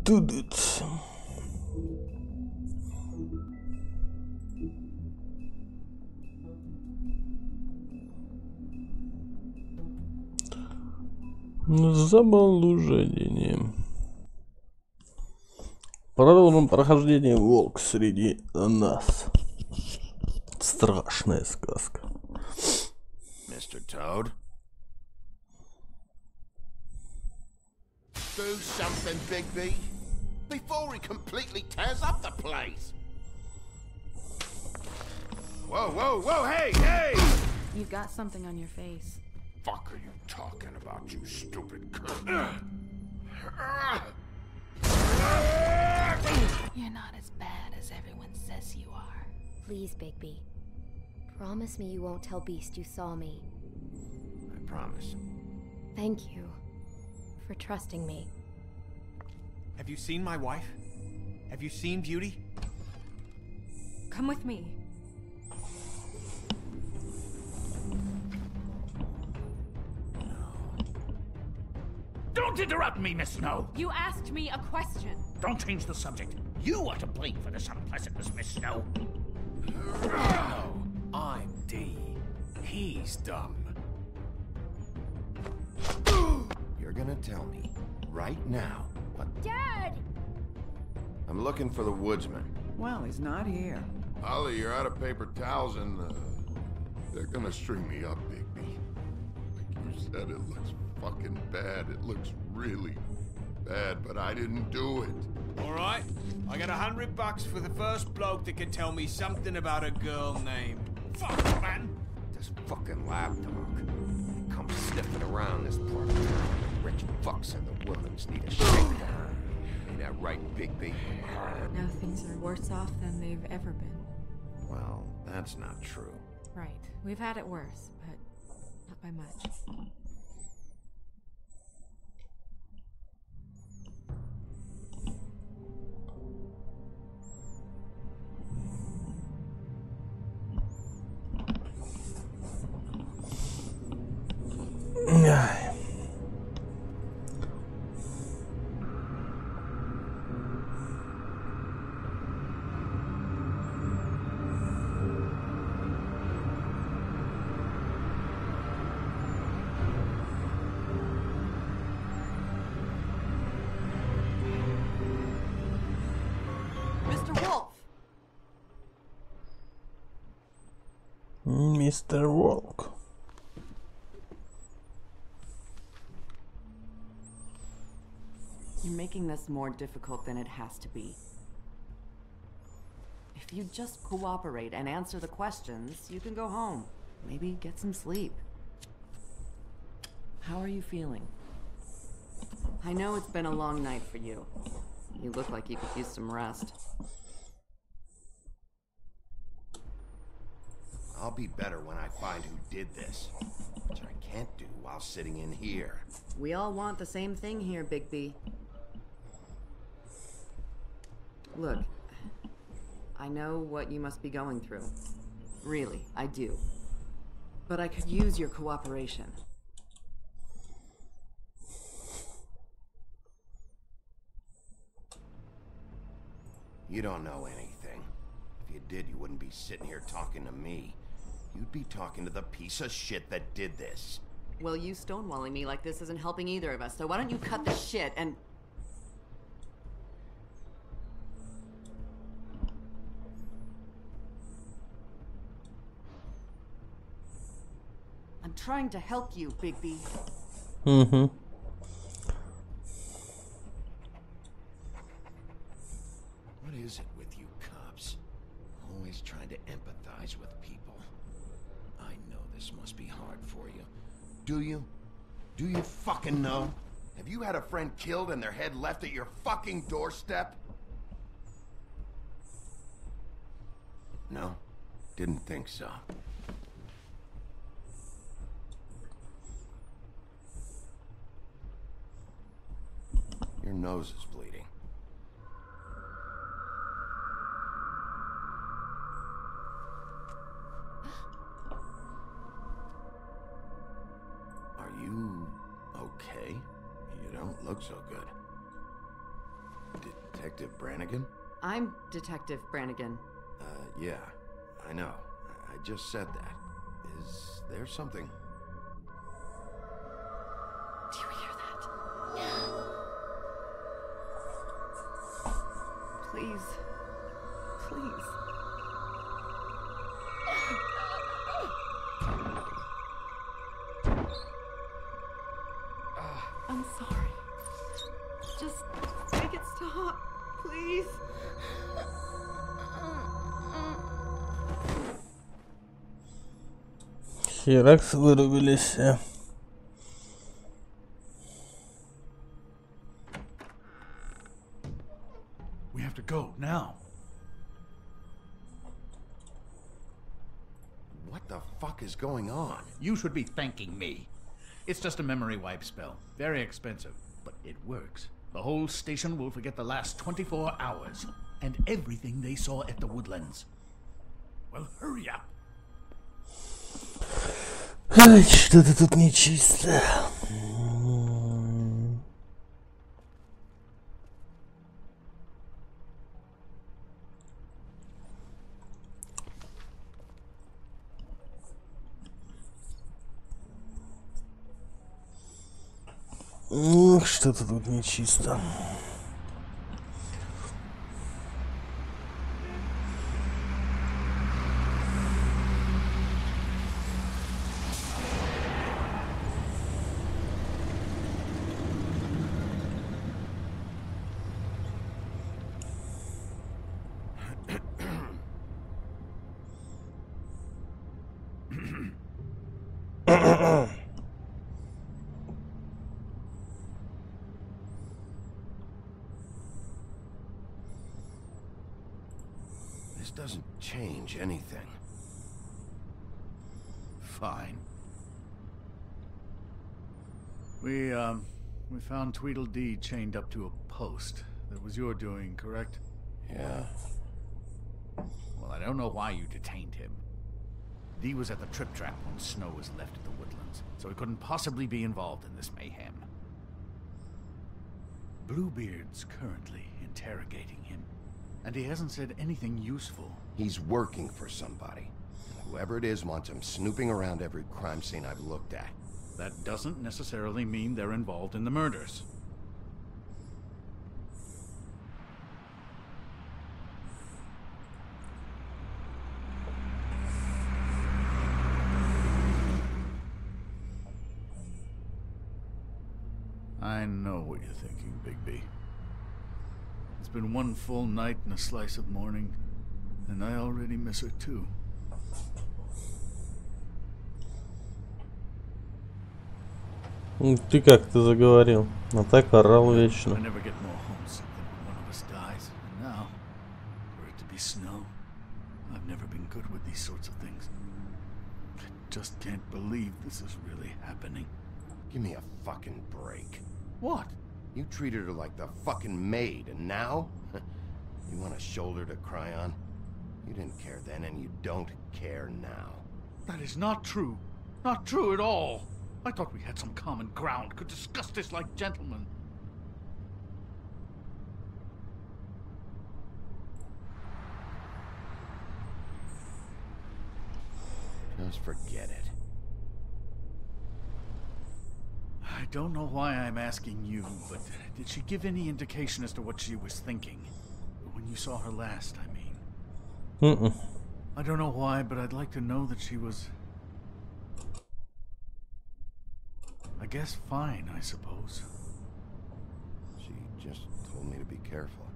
Тудыц. Заблуждение. Продолжим прохождение «Волк среди нас». Страшная сказка. Mr. Toad? Do something, Bigby, before he completely tears up the place. Whoa, whoa, whoa, hey, hey! You've got something on your face. Fuck are you talking about, you stupid cunt? You're not as bad as everyone says you are. Please, Bigby. Promise me you won't tell Beast you saw me. I promise. Thank you for trusting me. Have you seen my wife? Have you seen Beauty? Come with me. Don't interrupt me, Miss Snow! You asked me a question. Don't change the subject. You are to blame for this unpleasantness, Miss Snow. No, I'm D. He's dumb. You're gonna tell me right now what... Dad! I'm looking for the woodsman. Well, he's not here. Ollie, you're out of paper towels and they're gonna string me up, Bigby. Like you said, it looks fucking bad. It looks really bad, but I didn't do it. Alright, I got $100 for the first bloke that can tell me something about a girl named... Fuck, man! This fucking lapdog. He comes sniffing around this part of town. Rich fucks and the women's need a shakedown. Ain't that right, Bigby? Now things are worse off than they've ever been. Well, that's not true. Right. We've had it worse, but not by much. Mr. Волк. You're making this more difficult than it has to be. If you just cooperate and answer the questions, you can go home. Maybe get some sleep. How are you feeling? I know it's been a long night for you. You look like you could use some rest. I'll be better when I find who did this, which I can't do while sitting in here. We all want the same thing here, Bigby. Look, I know what you must be going through. Really, I do. But I could use your cooperation. You don't know anything. If you did, you wouldn't be sitting here talking to me. You'd be talking to the piece of shit that did this. Well, you stonewalling me like this isn't helping either of us, so why don't you cut the shit and... I'm trying to help you, Bigby. Mm-hmm. What is it with you cops? Always trying to empathize with people. I know this must be hard for you. Do you? Do you fucking know? Have you had a friend killed and their head left at your fucking doorstep? No? Didn't think so. Your nose is bleeding. Are you okay? You don't look so good. Detective Brannigan? I'm Detective Brannigan. Yeah, I know. I just said that. Is there something? Do you hear that? Please. Please. I'm sorry. Just make it stop, please. Херакс вырубились. We have to go now. What the fuck is going on? You should be thanking me. It's just a memory wipe spell. Very expensive, but it works. The whole station will forget the last 24 hours and everything they saw at the Woodlands. Well, hurry up. Ай, что-то тут нечисто. Что-то тут нечисто. This doesn't change anything. Fine. We found Tweedledee chained up to a post. That was your doing, correct? Yeah. Well, I don't know why you detained him. Dee was at the trip trap when Snow was left at the Woodlands, so he couldn't possibly be involved in this mayhem. Bluebeard's currently interrogating him, and he hasn't said anything useful. He's working for somebody. Whoever it is wants him snooping around every crime scene I've looked at. That doesn't necessarily mean they're involved in the murders. I know what you're thinking, Bigby. It's been one full night and a slice of morning, and I already miss her too. Ты как-то заговорил, а так орал вечно. I never get more homesick than when one of us dies. And now, for it to be Snow, I've never been good with these sorts of things. I just can't believe this is really happening. Give me a fucking break. What? You treated her like the fucking maid, and now? You want a shoulder to cry on? You didn't care then, and you don't care now. That is not true. Not true at all. I thought we had some common ground, could discuss this like gentlemen. Just forget it. I don't know why I'm asking you, but did she give any indication as to what she was thinking? When you saw her last, I mean. I don't know why, but I'd like to know that she was... I guess fine, I suppose. She just told me to be careful.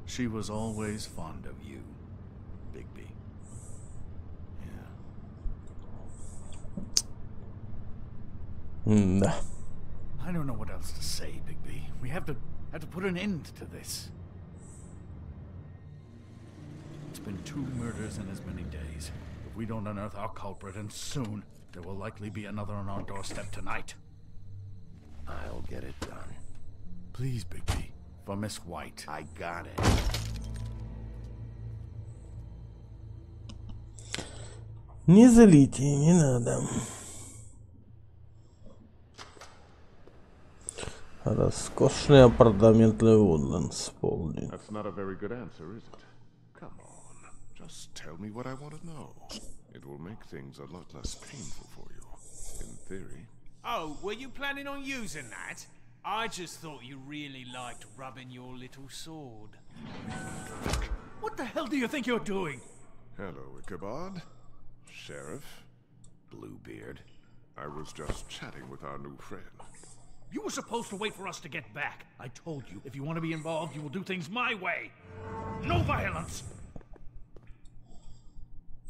She was always fond of you, Bigby. Yeah. Да. I don't know what else to say, Bigby. We have to put an end to this. It's been 2 murders in as many days. If we don't unearth our culprit, and soon, there will likely be another on our doorstep tonight. I'll get it done. Please, Bigby, for Miss White. I got it. Не злите, не надо. Роскошные апартаменты Woodlands, полдень. That's not a very good answer, is it? Come on, just tell me what I want to know. It will make things a lot less painful for you, in theory. Oh, were you planning on using that? I just thought you really liked rubbing your little sword. What the hell do you think you're doing? Hello, Ichabod. Sheriff. Bluebeard. I was just chatting with our new friend. You were supposed to wait for us to get back. I told you, if you want to be involved, you will do things my way. No violence!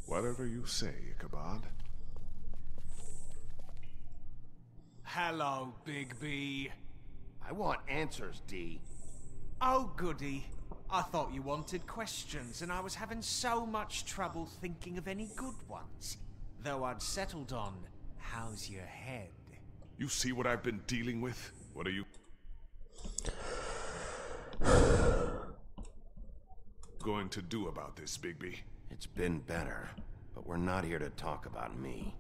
Whatever you say, Ichabod. Hello, Big B. I want answers, D. Oh, goody. I thought you wanted questions, and I was having so much trouble thinking of any good ones. Though I'd settled on, how's your head? You see what I've been dealing with? What are you going to do about this, Bigby? It's been better, but we're not here to talk about me.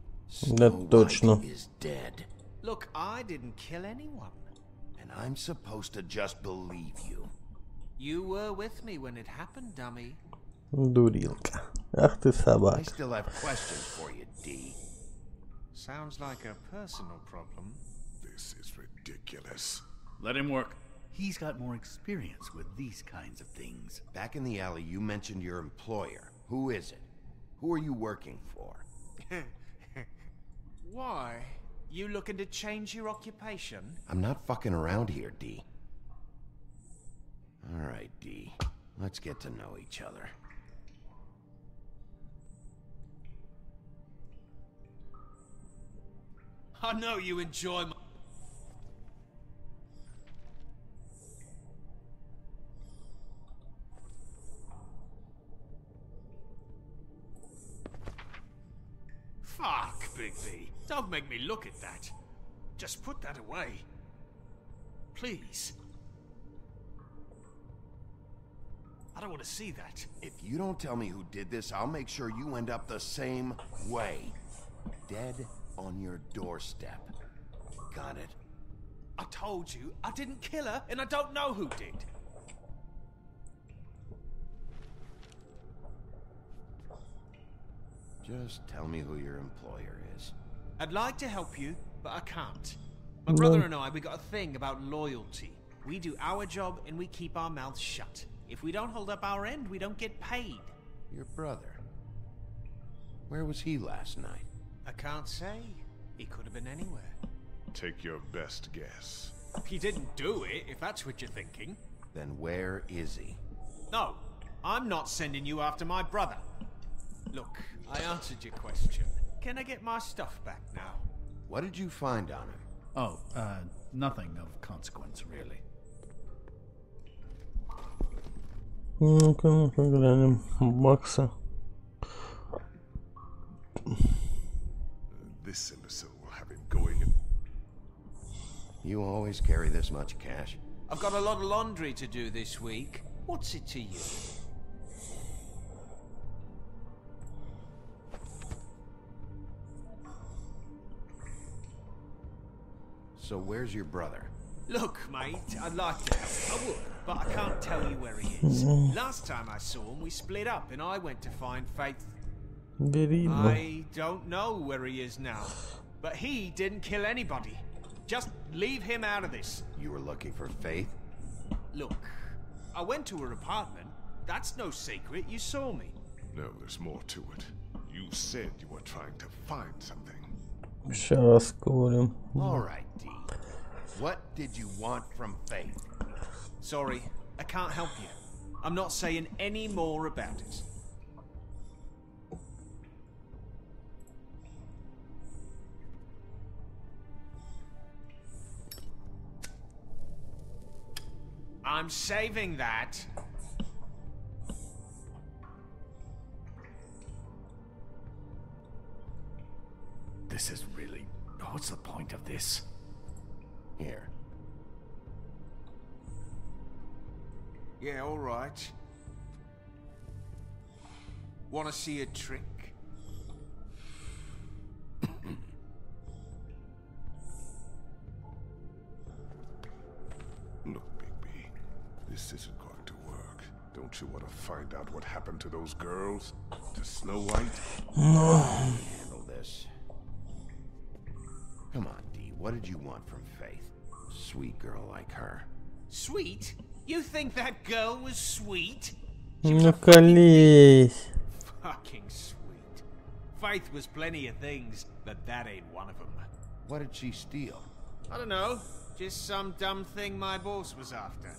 Да, точно. White is dead, Look, I didn't kill anyone. and I'm supposed to just believe you. You were with me when it happened, dummy. Дурилка. Ах ты I собака. still have questions for you, D. Sounds like a personal problem. This is ridiculous. Let him work. He's got more experience with these kinds of things. Back in the alley, you mentioned your employer. Who is it? Who are you working for? Why? You looking to change your occupation? I'm not fucking around here, D. All right, D. Let's get to know each other. I know you enjoy my... Fuck, Bigby. Don't make me look at that. Just put that away. Please. I don't want to see that. If you don't tell me who did this, I'll make sure you end up the same way. Dead on your doorstep. Got it? I told you I didn't kill her, and I don't know who did. Just tell me who your employer is. I'd like to help you, but I can't. My brother and I, we got a thing about loyalty. We do our job and we keep our mouths shut. If we don't hold up our end, we don't get paid. Your brother. Where was he last night? I can't say. He could have been anywhere. Take your best guess. He didn't do it, if that's what you're thinking. Then where is he? No, I'm not sending you after my brother. Look, I answered your question. Can I get my stuff back now? What did you find on him? Oh, nothing of consequence, really. Ну-ка, ну-ка, глянем. Бакса. This imbecile will have him going in. You always carry this much cash? I've got a lot of laundry to do this week. What's it to you? So where's your brother? Look, mate, I'd like to help. I would, but I can't tell you where he is. Last time I saw him, we split up and I went to find Faith. Бери. I don't know where he is now, but he didn't kill anybody. Just leave him out of this. You were looking for Faith? Look, I went to her apartment. That's no secret. You saw me. No, there's more to it. You said you were trying to find something. Сейчас говорим. All right, D. What did you want from Faith? Sorry, I can't help you. I'm not saying any more about it. I'm saving that. This is really... What's the point of this? Here. Yeah, all right. Want to see a trick? Look, Bigby, this isn't going to work. Don't you want to find out what happened to those girls? To Snow White? No. Handle this. Come on, D. What did you want from Faith? Sweet girl like her. Sweet? You think that girl was sweet? Ну, колись. Fucking sweet. Faith was plenty of things, but that ain't one of them. What did she steal? I don't know. Just some dumb thing my boss was after.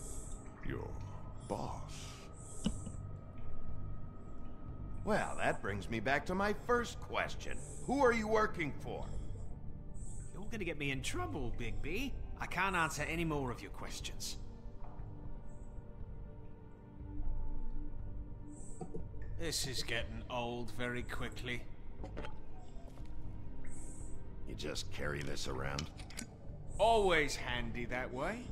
Your boss? Well, that brings me back to my first question. Who are you working for? You're gonna get me in trouble, Big B. I can't answer any more of your questions. This is getting old very quickly. You just carry this around? Always handy that way.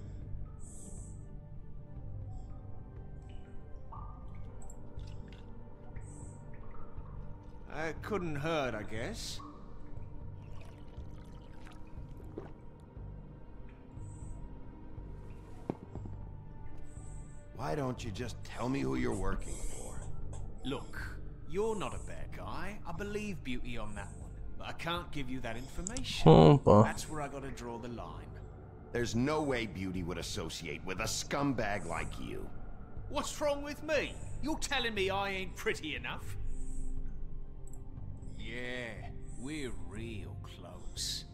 Couldn't hurt, I guess. Why don't you just tell me who you're working for? Look, you're not a bad guy. I believe Beauty on that one. But I can't give you that information. That's where I gotta draw the line. There's no way Beauty would associate with a scumbag like you. What's wrong with me? You're telling me I ain't pretty enough? Yeah, we're real close.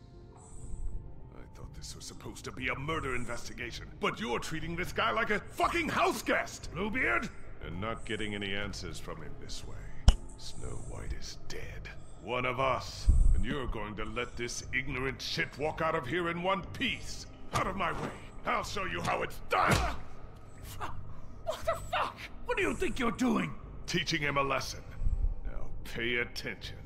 I thought this was supposed to be a murder investigation, but you're treating this guy like a fucking house guest, Bluebeard! And not getting any answers from him this way. Snow White is dead. One of us. And you're going to let this ignorant shit walk out of here in one piece. Out of my way. I'll show you how it's done! What the fuck? What do you think you're doing? Teaching him a lesson. Now pay attention.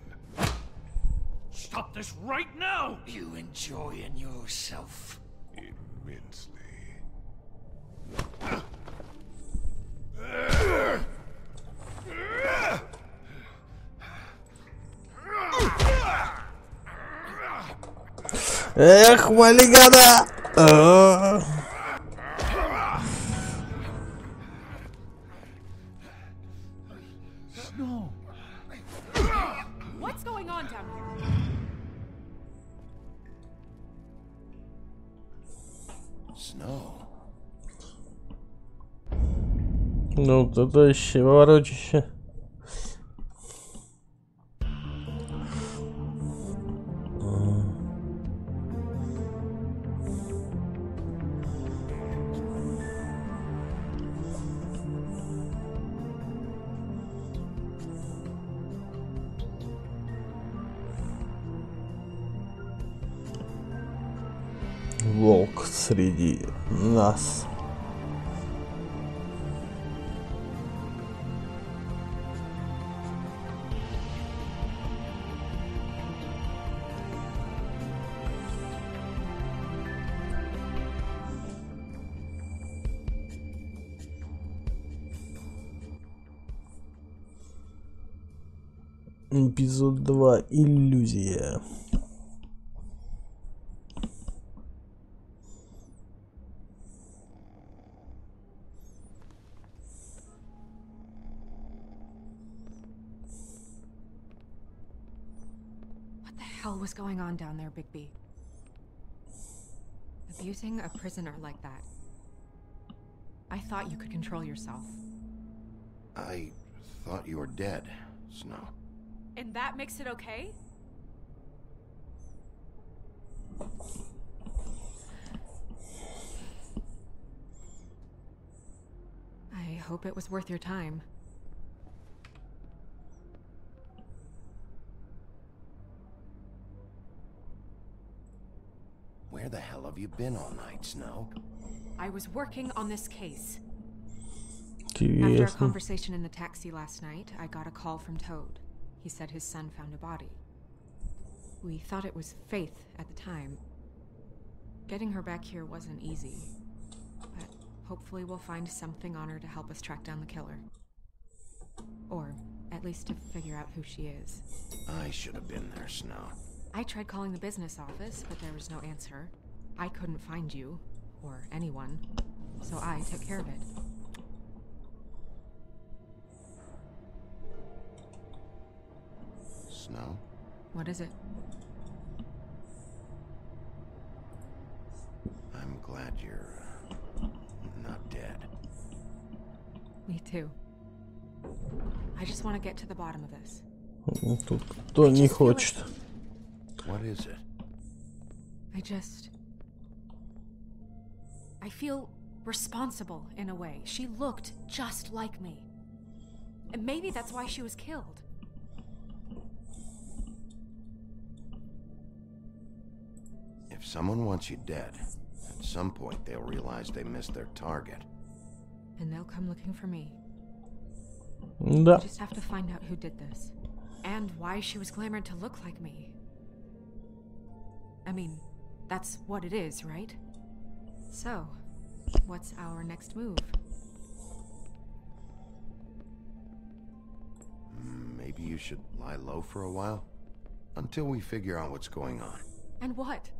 Stop this right now! You enjoying yourself? Immensely. Эх, малигада! Snow. What's going on down here? Snow. Ну, это еще ворочище. Волк среди нас. Эпизод 2. Иллюзия. What the hell was going on down there, Bigby? Abusing a prisoner like that. I thought you could control yourself. I thought you were dead, Snow. And that makes it okay? I hope it was worth your time. Where the hell have you been all night, Snow? I was working on this case. After our conversation in the taxi last night, I got a call from Toad. He said his son found a body. We thought it was Faith at the time. Getting her back here wasn't easy, but hopefully we'll find something on her to help us track down the killer. Or at least to figure out who she is. I should have been there, Snow. I tried calling the business office, but there was no answer. I couldn't find you, or anyone. so I took care of it. Snow? What is it? I'm glad you're not dead. Me too. I just want to get to the bottom of this. Тут кто не хочет. What is it? I feel responsible in a way. She looked just like me. And maybe that's why she was killed. If someone wants you dead, at some point they'll realize they missed their target. And they'll come looking for me. Да. I just have to find out who did this. And why she was glamored to look like me. I mean, that's what it is, right? So, what's our next move? Maybe you should lie low for a while? Until we figure out what's going on. And what?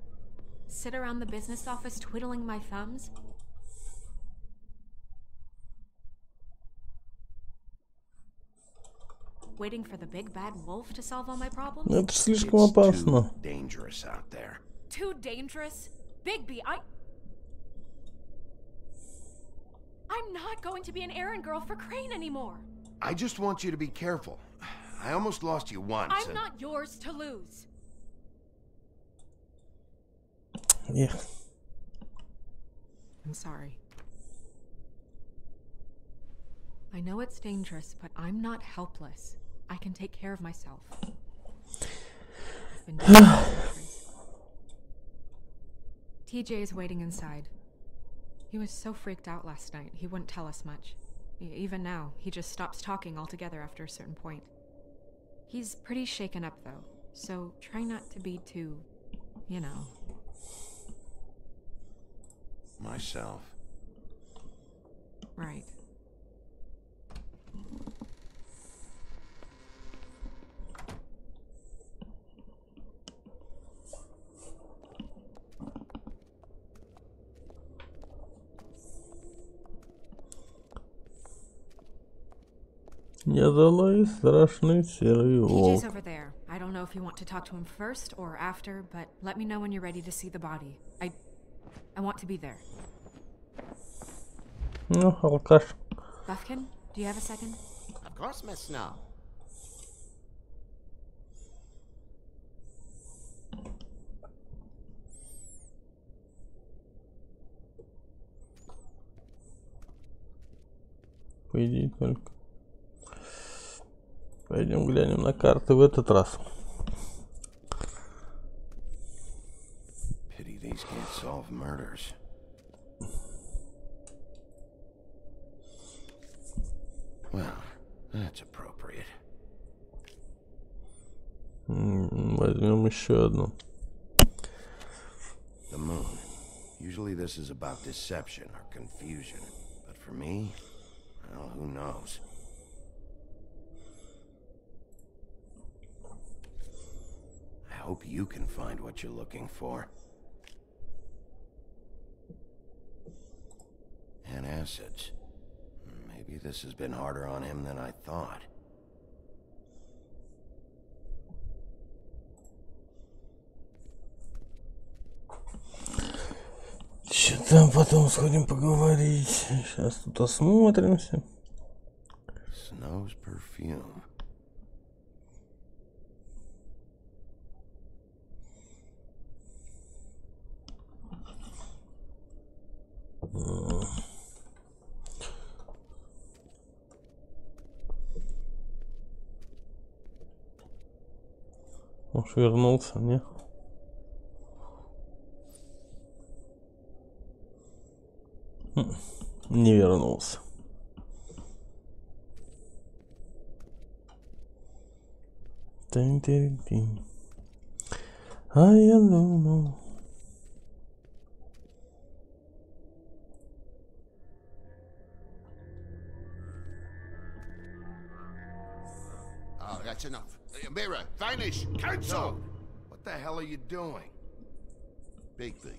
Sit around the business office twiddling my thumbs? Waiting for the big bad wolf to solve all my problems? Это слишком опасно. Too dangerous out there. Too dangerous? Bigby, I'm not going to be an errand girl for Crane anymore. I just want you to be careful. I almost lost you once. I'm not yours to lose. Yeah. I'm sorry. I know it's dangerous, but I'm not helpless. I can take care of myself. I've been doing TJ is waiting inside. He was so freaked out last night, he wouldn't tell us much. Even now, he just stops talking altogether after a certain point. He's pretty shaken up, though, so try not to be too, you know. Myself. Right. Я дала страшный серый волк. TJ's over there. I don't know if you want to talk to him first or after, but let me know when you're ready to see the body. I want to be there. Ну, алкаш. Buffkin, do you have a second? Of course, Miss Snow. По идее только. Пойдем глянем на карты в этот раз. Pity these can't solve murders. Well, that's appropriate. Возьмем еще одну. The moon. Usually this is about deception or confusion. But for me, well, who knows? I hope you can find what you're looking for. And acids. Maybe this has been harder on him than I thought. Че там потом сходим поговорить. Сейчас тут осмотримся. Snow's perfume. Уж вернулся, не? Не вернулся. Тын-тын-тын. А я думал. Oh, that's enough. Mira, vanish! Cancel! What the hell are you doing? Bigby,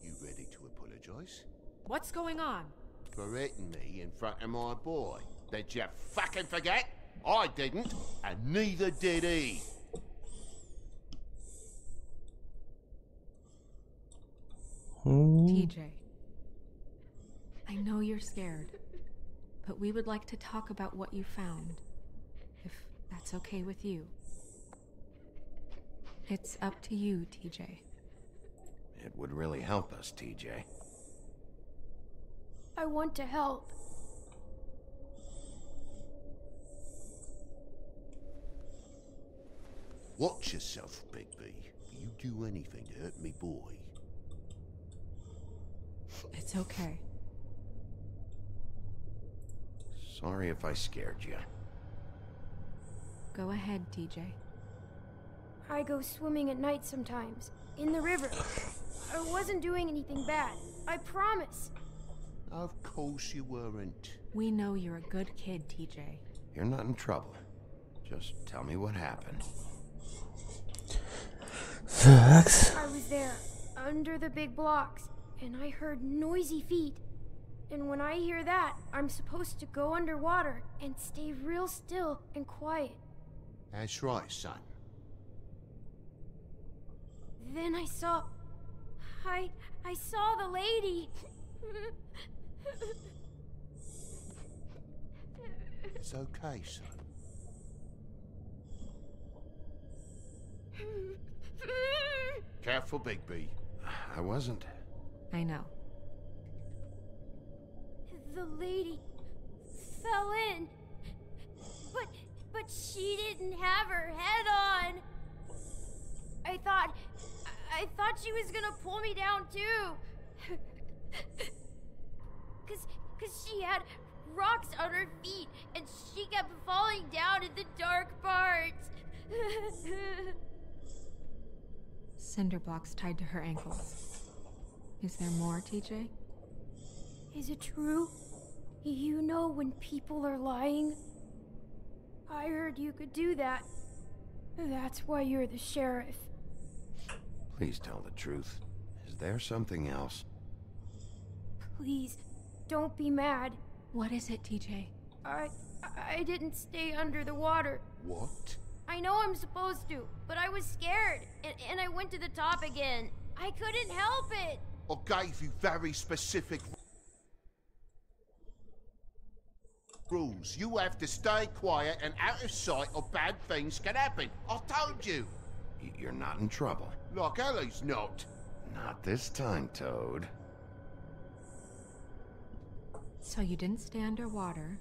you ready to apologize? What's going on? for hitting me in front of my boy. Did you fucking forget? I didn't, and neither did he. TJ, I know you're scared, but we would like to talk about what you found, if that's okay with you. It's up to you, TJ. It would really help us, TJ. I want to help. Watch yourself, Bigby. You do anything to hurt me, boy. It's okay. Sorry if I scared you. Go ahead, TJ. I go swimming at night sometimes, in the river. I wasn't doing anything bad, I promise. Of course you weren't. We know you're a good kid, TJ. You're not in trouble. Just tell me what happened. Так. I was there, under the big blocks, and I heard noisy feet. And when I hear that, I'm supposed to go underwater and stay real still and quiet. That's right, son. Then I saw the lady. It's okay, son. Careful, Bigby. I wasn't. I know. The lady fell in. But she didn't have her head on. I thought she was gonna pull me down too. Cause she had rocks on her feet and she kept falling down in the dark parts. Cinder blocks tied to her ankles. Is there more, TJ? Is it true? You know when people are lying? I heard you could do that. That's why you're the sheriff. Please tell the truth. Is there something else? Please, don't be mad. What is it, TJ? I didn't stay under the water. What? I know I'm supposed to, but I was scared, and I went to the top again. I couldn't help it. I gave you very specific rules. You have to stay quiet and out of sight or bad things can happen. I told you. You're not in trouble. Like Ellie's not. Not this time, Toad. So you didn't stay underwater?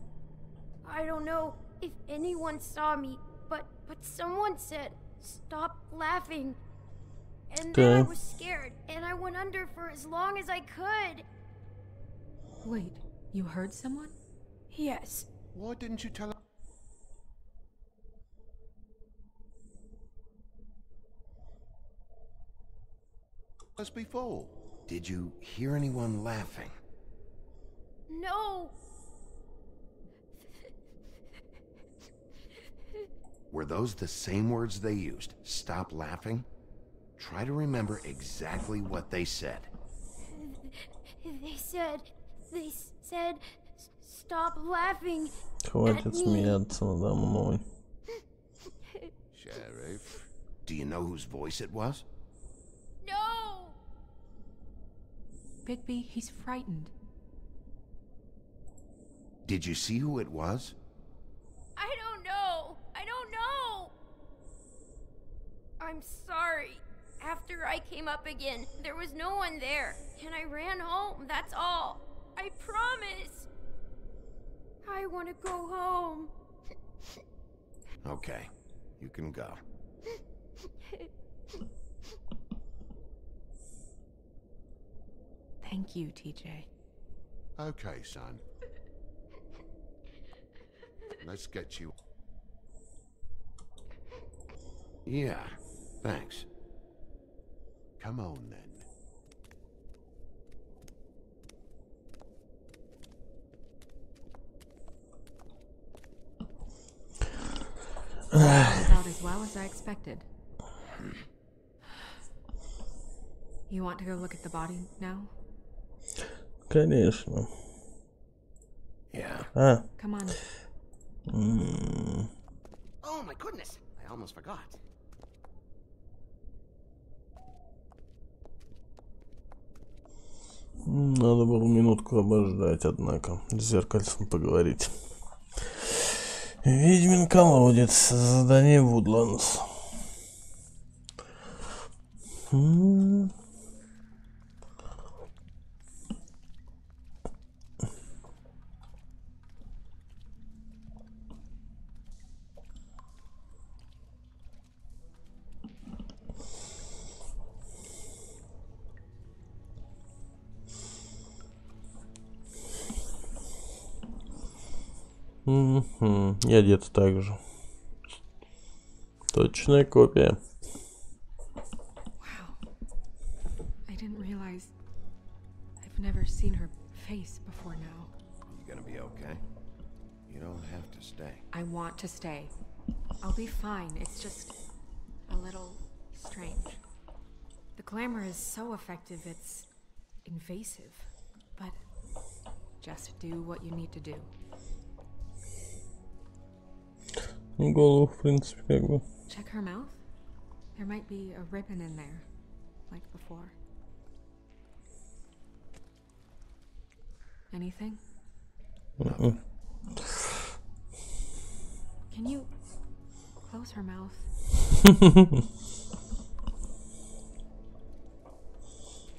I don't know if anyone saw me, but someone said, stop laughing. And then I was scared, and I went under for as long as I could. Wait, you heard someone? Yes. Why didn't you tell us before? Did you hear anyone laughing? No. Were those the same words they used? Stop laughing? Try to remember exactly what they said. They said, stop laughing. Хватит смеяться надо мной. Sheriff, do you know whose voice it was? No. Bigby, he's frightened. Did you see who it was? I don't know. I'm sorry. After I came up again, there was no one there, and I ran home, that's all. I promise. I want to go home. Okay, you can go. Thank you, TJ. Okay, son. Let's get you. Yeah, thanks. Come on, then. About as well as I expected. You want to go look at the body now? Конечно. Yeah. А. Come on. Oh my goodness, I almost forgot. Надо было минутку обождать, однако. С зеркальцем поговорить. Ведьмин колодец. Задание Вудландс. Я где-то так же. Точная копия. Wow. I didn't realize I've never seen her face before now. You gonna be okay? You don't have to stay. I want to stay. I'll be fine. It's just a little strange. The glamour is so effective, it's invasive. But just do what you need to do. Голову, в принципе, как бы. Check her mouth. There might be a ribbon in there, like before. Anything? Nothing. Can you close her mouth?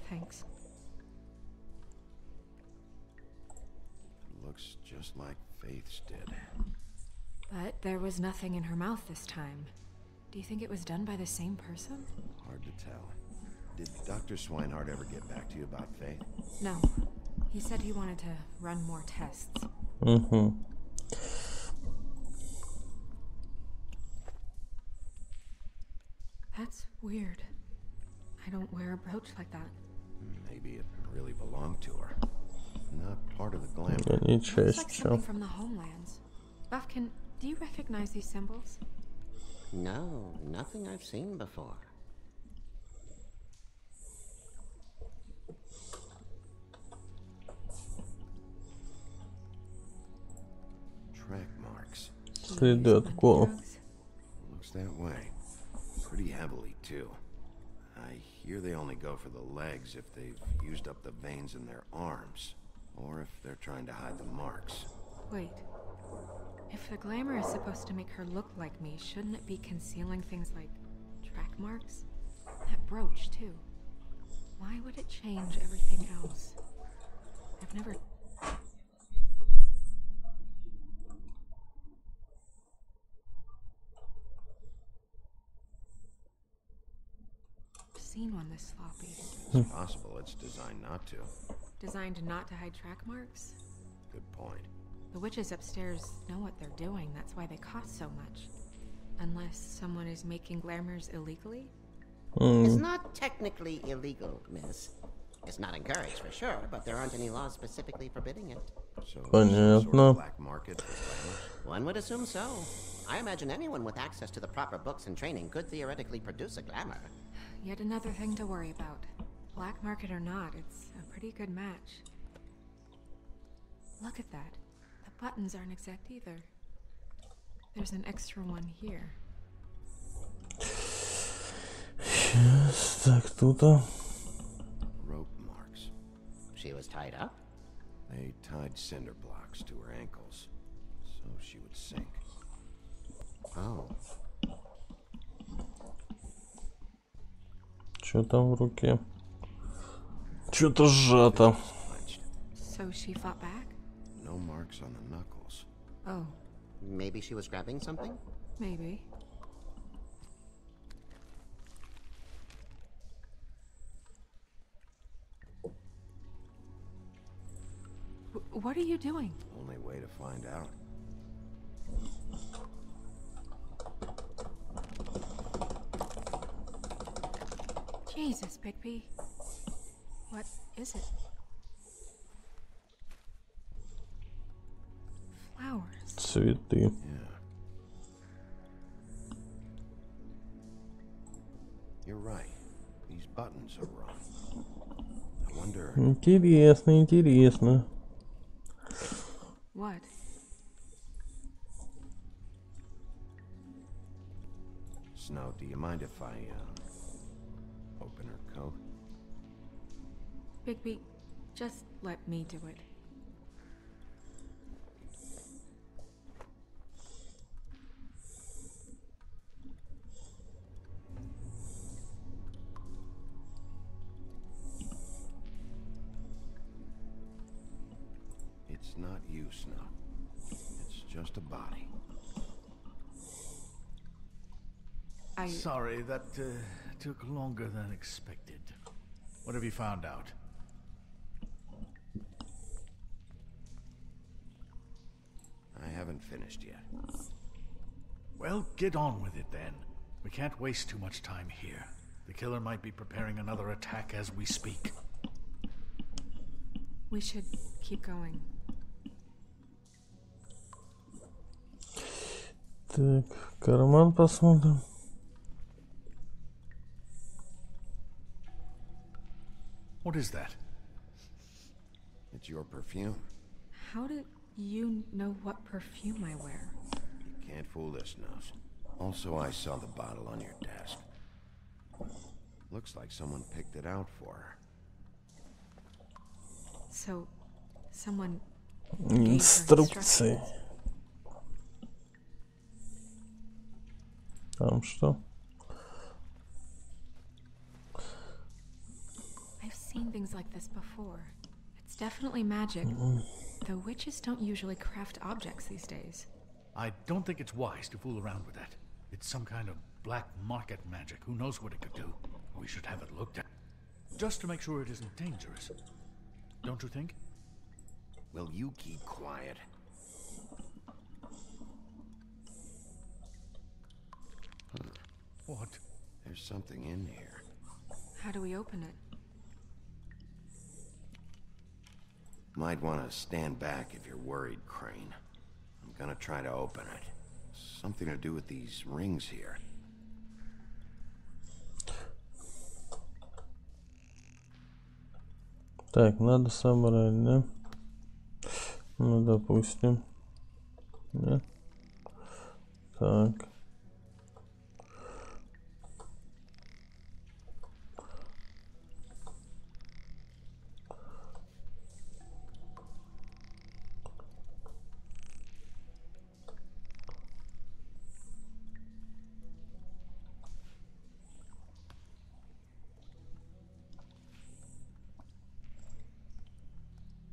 Thanks. Looks just like Faith's did. But there was nothing in her mouth this time. Do you think it was done by the same person? Hard to tell. Did Dr. Swinehart ever get back to you about Faith? No. He said he wanted to run more tests. That's weird. I don't wear a brooch like that. Maybe it really belonged to her. Not part of the glamour. Looks like something from the homelands. Buffkin, do you recognize these symbols? No, nothing I've seen before. Track marks. Следы от кола. Looks that way. Pretty heavily, too. I hear they only go for the legs if they've used up the veins in their arms, or if they're trying to hide the marks. Wait. If the glamour is supposed to make her look like me, shouldn't it be concealing things like track marks? That brooch, too. Why would it change everything else? I've never... seen one this sloppy. It's possible it's designed not to. Designed not to hide track marks? Good point. The witches upstairs know what they're doing, that's why they cost so much. Unless someone is making glamours illegally? It's not technically illegal, miss. It's not encouraged for sure, but there aren't any laws specifically forbidding it. So some sort of black market for glamours? One would assume so. I imagine anyone with access to the proper books and training could theoretically produce a glamour. Yet another thing to worry about. Black market or not, it's a pretty good match. Look at that. The buttons aren't exact either. There's an extra one here. Сейчас, так, тут-то. Rope marks. She was tied up? They tied cinder blocks to her ankles, so she would sink. Oh. Что там в руке? Что-то сжато. So she fought back? No marks on the knuckles. Oh. Maybe she was grabbing something? Maybe. What are you doing? Only way to find out. Jesus, Bigby. What is it? Flowers. Цветы. Yeah. You're right. These buttons are wrong. I wonder... Интересно, интересно. What? Snow, do you mind if I, open her coat? Bigby, just let me do it. It's not you, Snow. It's just a body. Sorry, that took longer than expected. What have you found out? I haven't finished yet. Well, get on with it then. We can't waste too much time here. The killer might be preparing another attack as we speak. We should keep going. Так, карман посмотрим. What is that? It's your perfume. How did you know what perfume I wear? You can't fool this nose. Also, I saw the bottle on your desk. Looks like someone picked it out for her. So, someone Инструкции. Там что? I've seen things like this before. It's definitely magic. Though witches don't usually craft objects these days. I don't think it's wise to fool around with that. It's some kind of black market magic. Who knows what it could do? We should have it looked at. Just to make sure it isn't dangerous. Don't you think? Will you keep quiet? What? There's something in here. How do we open it? Might want to stand back if you're worried, Crane. I'm gonna try to open it. Something to do with these rings here. Так, надо собрать, да? Ну, допустим. Нет? Так.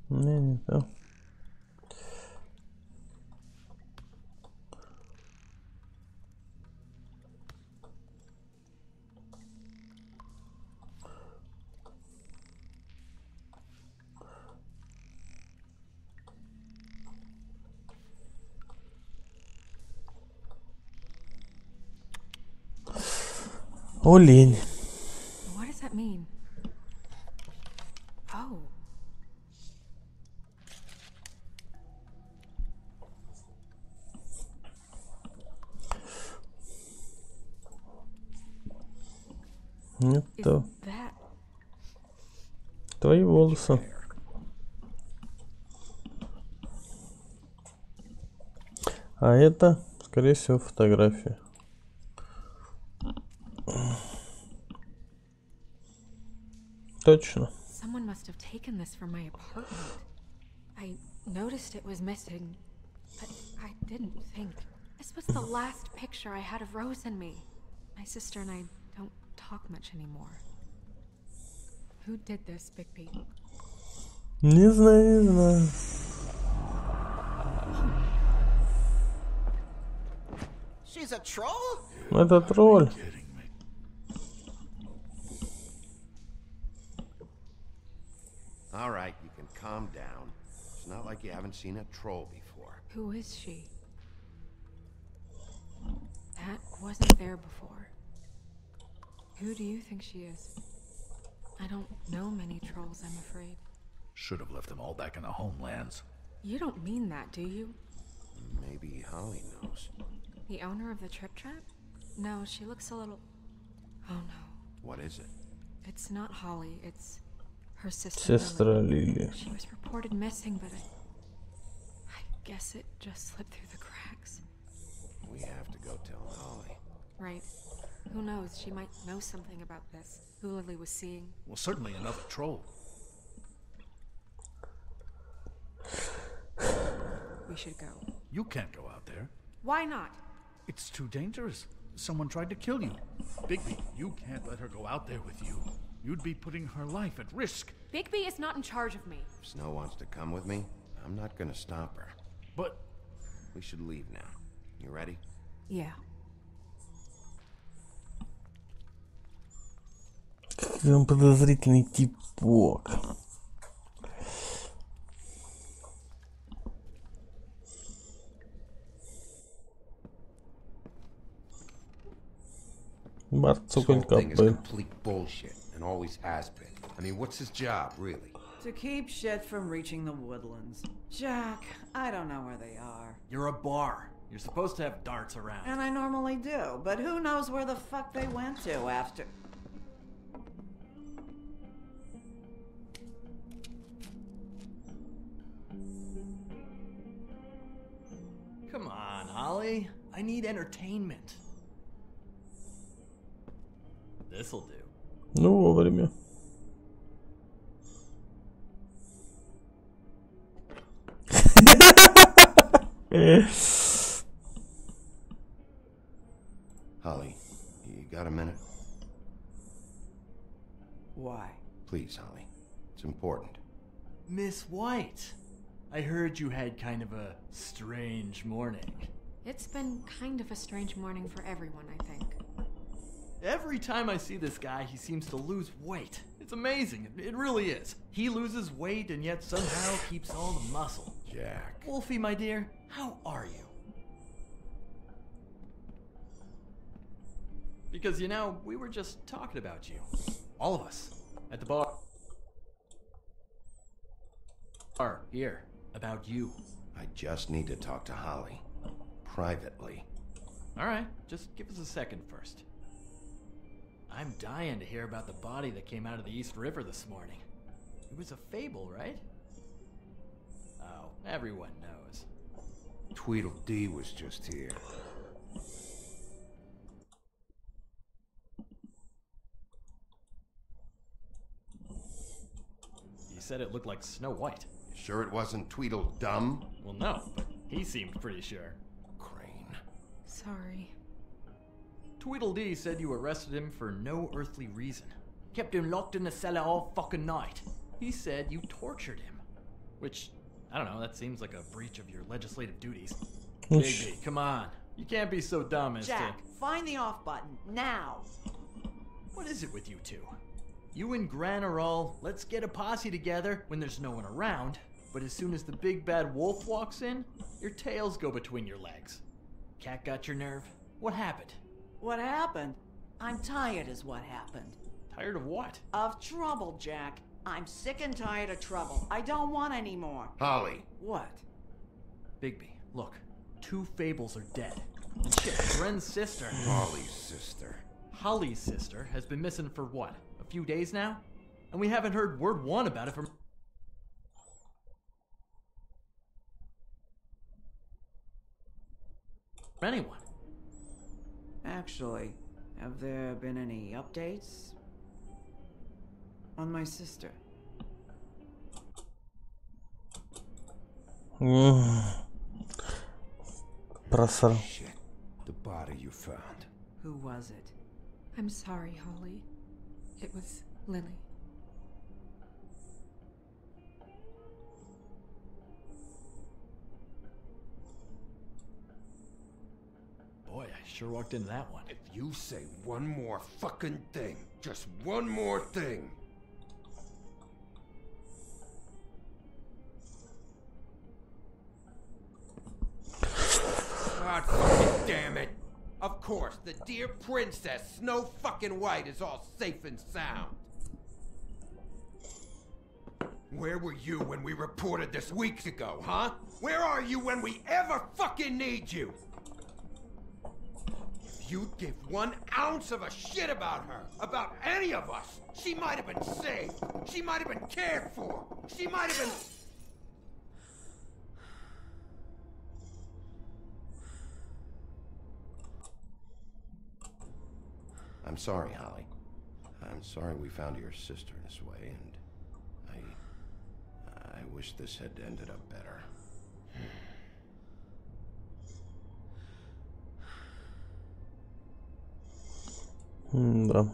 Не то. Олень. What does that mean? Oh. Это твои волосы. А это, скорее всего, фотография. Точно. Someone must have taken this from my apartment. I noticed it was missing, but I didn't think. This was the last picture I had of Rose and me. My sister and I don't talk much anymore. Who did this, Bigby? Не знаю, не знаю. She's a troll? Это тролль. All right, you can calm down. It's not like you haven't seen a troll before. Who is she? That wasn't there before. Who do you think she is? I don't know many trolls, I'm afraid. Should have left them all back in the homelands. You don't mean that, do you? Maybe Holly knows. The owner of the Trip Trap? No, she looks a little... Oh no. What is it? It's not Holly, it's her sister. Сестра Лили. She was reported missing, but I guess it just slipped through the cracks. We have to go tell Holly. Right. Who knows? She might know something about this. Who Lily was seeing. Well, certainly another troll. We should go. You can't go out there. Why not? It's too dangerous. Someone tried to kill you. Bigby, you can't let her go out there with you. You'd be putting her life at risk. Bigby is not in charge of me. If Snow wants to come with me, I'm not gonna stop her. But... We should leave now. You ready? Yeah. Какой он подозрительный типок. This whole thing is complete bullshit, and always has been. I mean, what's his job, really? To keep shit from reaching the woodlands. Jack, I don't know where they are. You're a bar. You're supposed to have darts around. And I normally do, but who knows where the fuck they went to after... Come on, Holly. I need entertainment. This'll do. Ну, вовремя. Holly, you got a minute? Why? Please, Holly. It's important. Miss White, I heard you had kind of a strange morning. It's been kind of a strange morning for everyone, I think. Every time I see this guy, he seems to lose weight. It's amazing. It really is. He loses weight and yet somehow keeps all the muscle. Jack. Wolfie, my dear, how are you? Because, you know, we were just talking about you. All of us. At the bar. Here. About you. I just need to talk to Holly. Privately. Alright, just give us a second first. I'm dying to hear about the body that came out of the East River this morning. It was a fable, right? Oh, everyone knows. Tweedledee was just here. He said it looked like Snow White. Sure it wasn't Tweedledum? Well, no, but he seemed pretty sure. Crane. Sorry. Tweedledee said you arrested him for no earthly reason. Kept him locked in the cellar all fucking night. He said you tortured him. Which, I don't know, that seems like a breach of your legislative duties. Bigby, come on. You can't be so dumb as Jack, find the off button, now! What is it with you two? You and Gran are all, let's get a posse together when there's no one around, but as soon as the big bad wolf walks in, your tails go between your legs. Cat got your nerve? What happened? What happened? I'm tired is what happened. Tired of what? Of trouble, Jack. I'm sick and tired of trouble. I don't want any more. Holly. What? Bigby, look. 2 fables are dead. And shit, Gren's sister... Holly's sister. Holly's sister has been missing for what? A few days now? And we haven't heard word one about it from... anyone. Actually, have there been any updates on my sister? Процессор. Shit. The body you found. Who was it? I'm sorry, Holly. It was Lily. Boy, I sure walked into that one. If you say one more fucking thing, just one more thing. God fucking damn it. Of course, the dear princess, Snow fucking White, is all safe and sound. Where were you when we reported this weeks ago, huh? Where are you when we ever fucking need you? If you'd give 1 ounce of a shit about her, about any of us, she might have been saved. She might have been cared for. She might have been... I'm sorry, Holly. I'm sorry we found your sister this way, and I wish this had ended up better. Да.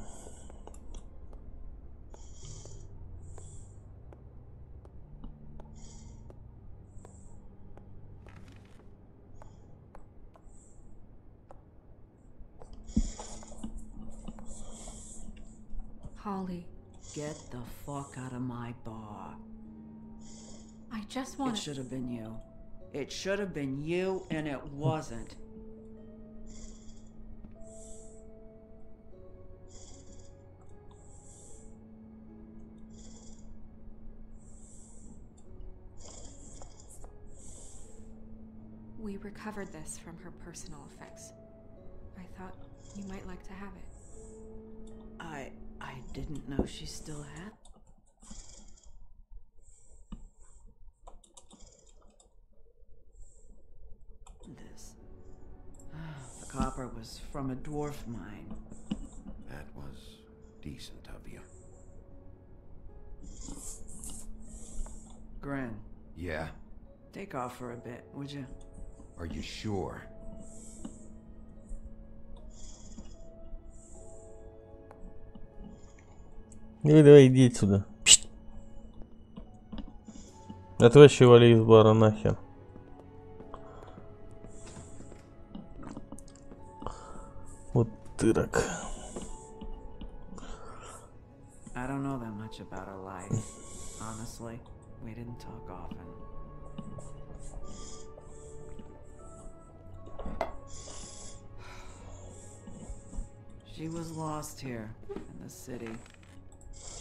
Holly, Get the fuck out of my bar. I just want It should have been you. It should have been you, and it wasn't. We recovered this from her personal effects. I thought you might like to have it. I didn't know she still had. This. The copper was from a dwarf mine. That was decent of you. Grin. Yeah? Take off for a bit, would you? Are you sure? Давай, иди отсюда. Пшт. А ты вообще вали из бара нахер. Вот тырок. I don't know that much about her life. Honestly, we didn't talk often. She was lost here in the city.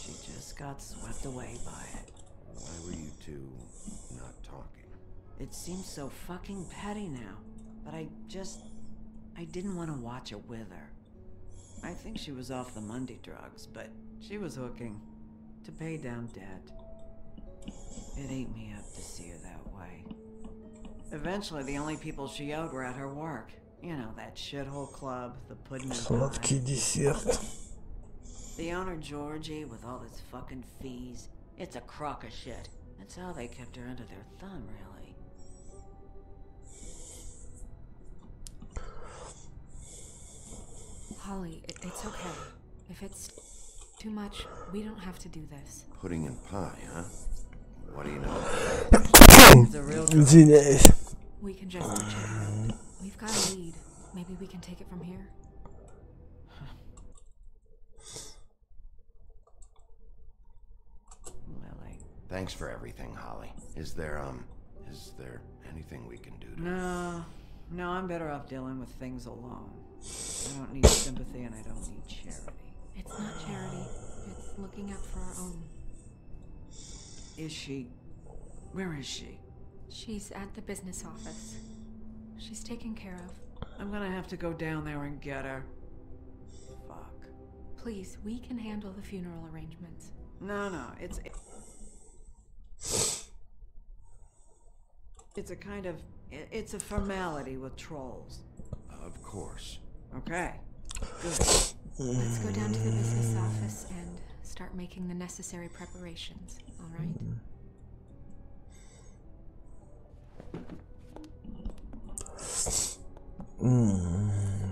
She just got swept away by it. Why were you two not talking? It seems so fucking petty now, but I didn't want to watch it with her. I think she was off the Monday drugs, but she was hooking to pay down debt. It ate me up to see her that way. Eventually, the only people she owed were at her work. You know, that shithole club, the pudding and Сладкий десерт. The owner, Georgie, with all his fucking fees. It's a crock of shit. That's how they kept her under their thumb, really. Holly, it's okay. If it's too much, we don't have to do this. Pudding and pie, huh? What do you know? Извиняюсь. We can just check it out. We've got a lead. Maybe we can take it from here. Lily. Thanks for everything, Holly. Is there anything we can do to... No, I'm better off dealing with things alone. I don't need sympathy and I don't need charity. It's not charity. It's looking out for our own. Is she... Where is she? She's at the business office. She's taken care of. I'm gonna have to go down there and get her. Fuck. Please, we can handle the funeral arrangements. No, it's a kind of... It's a formality with trolls. Of course. Okay. Good. Let's go down to the business office and start making the necessary preparations, all right?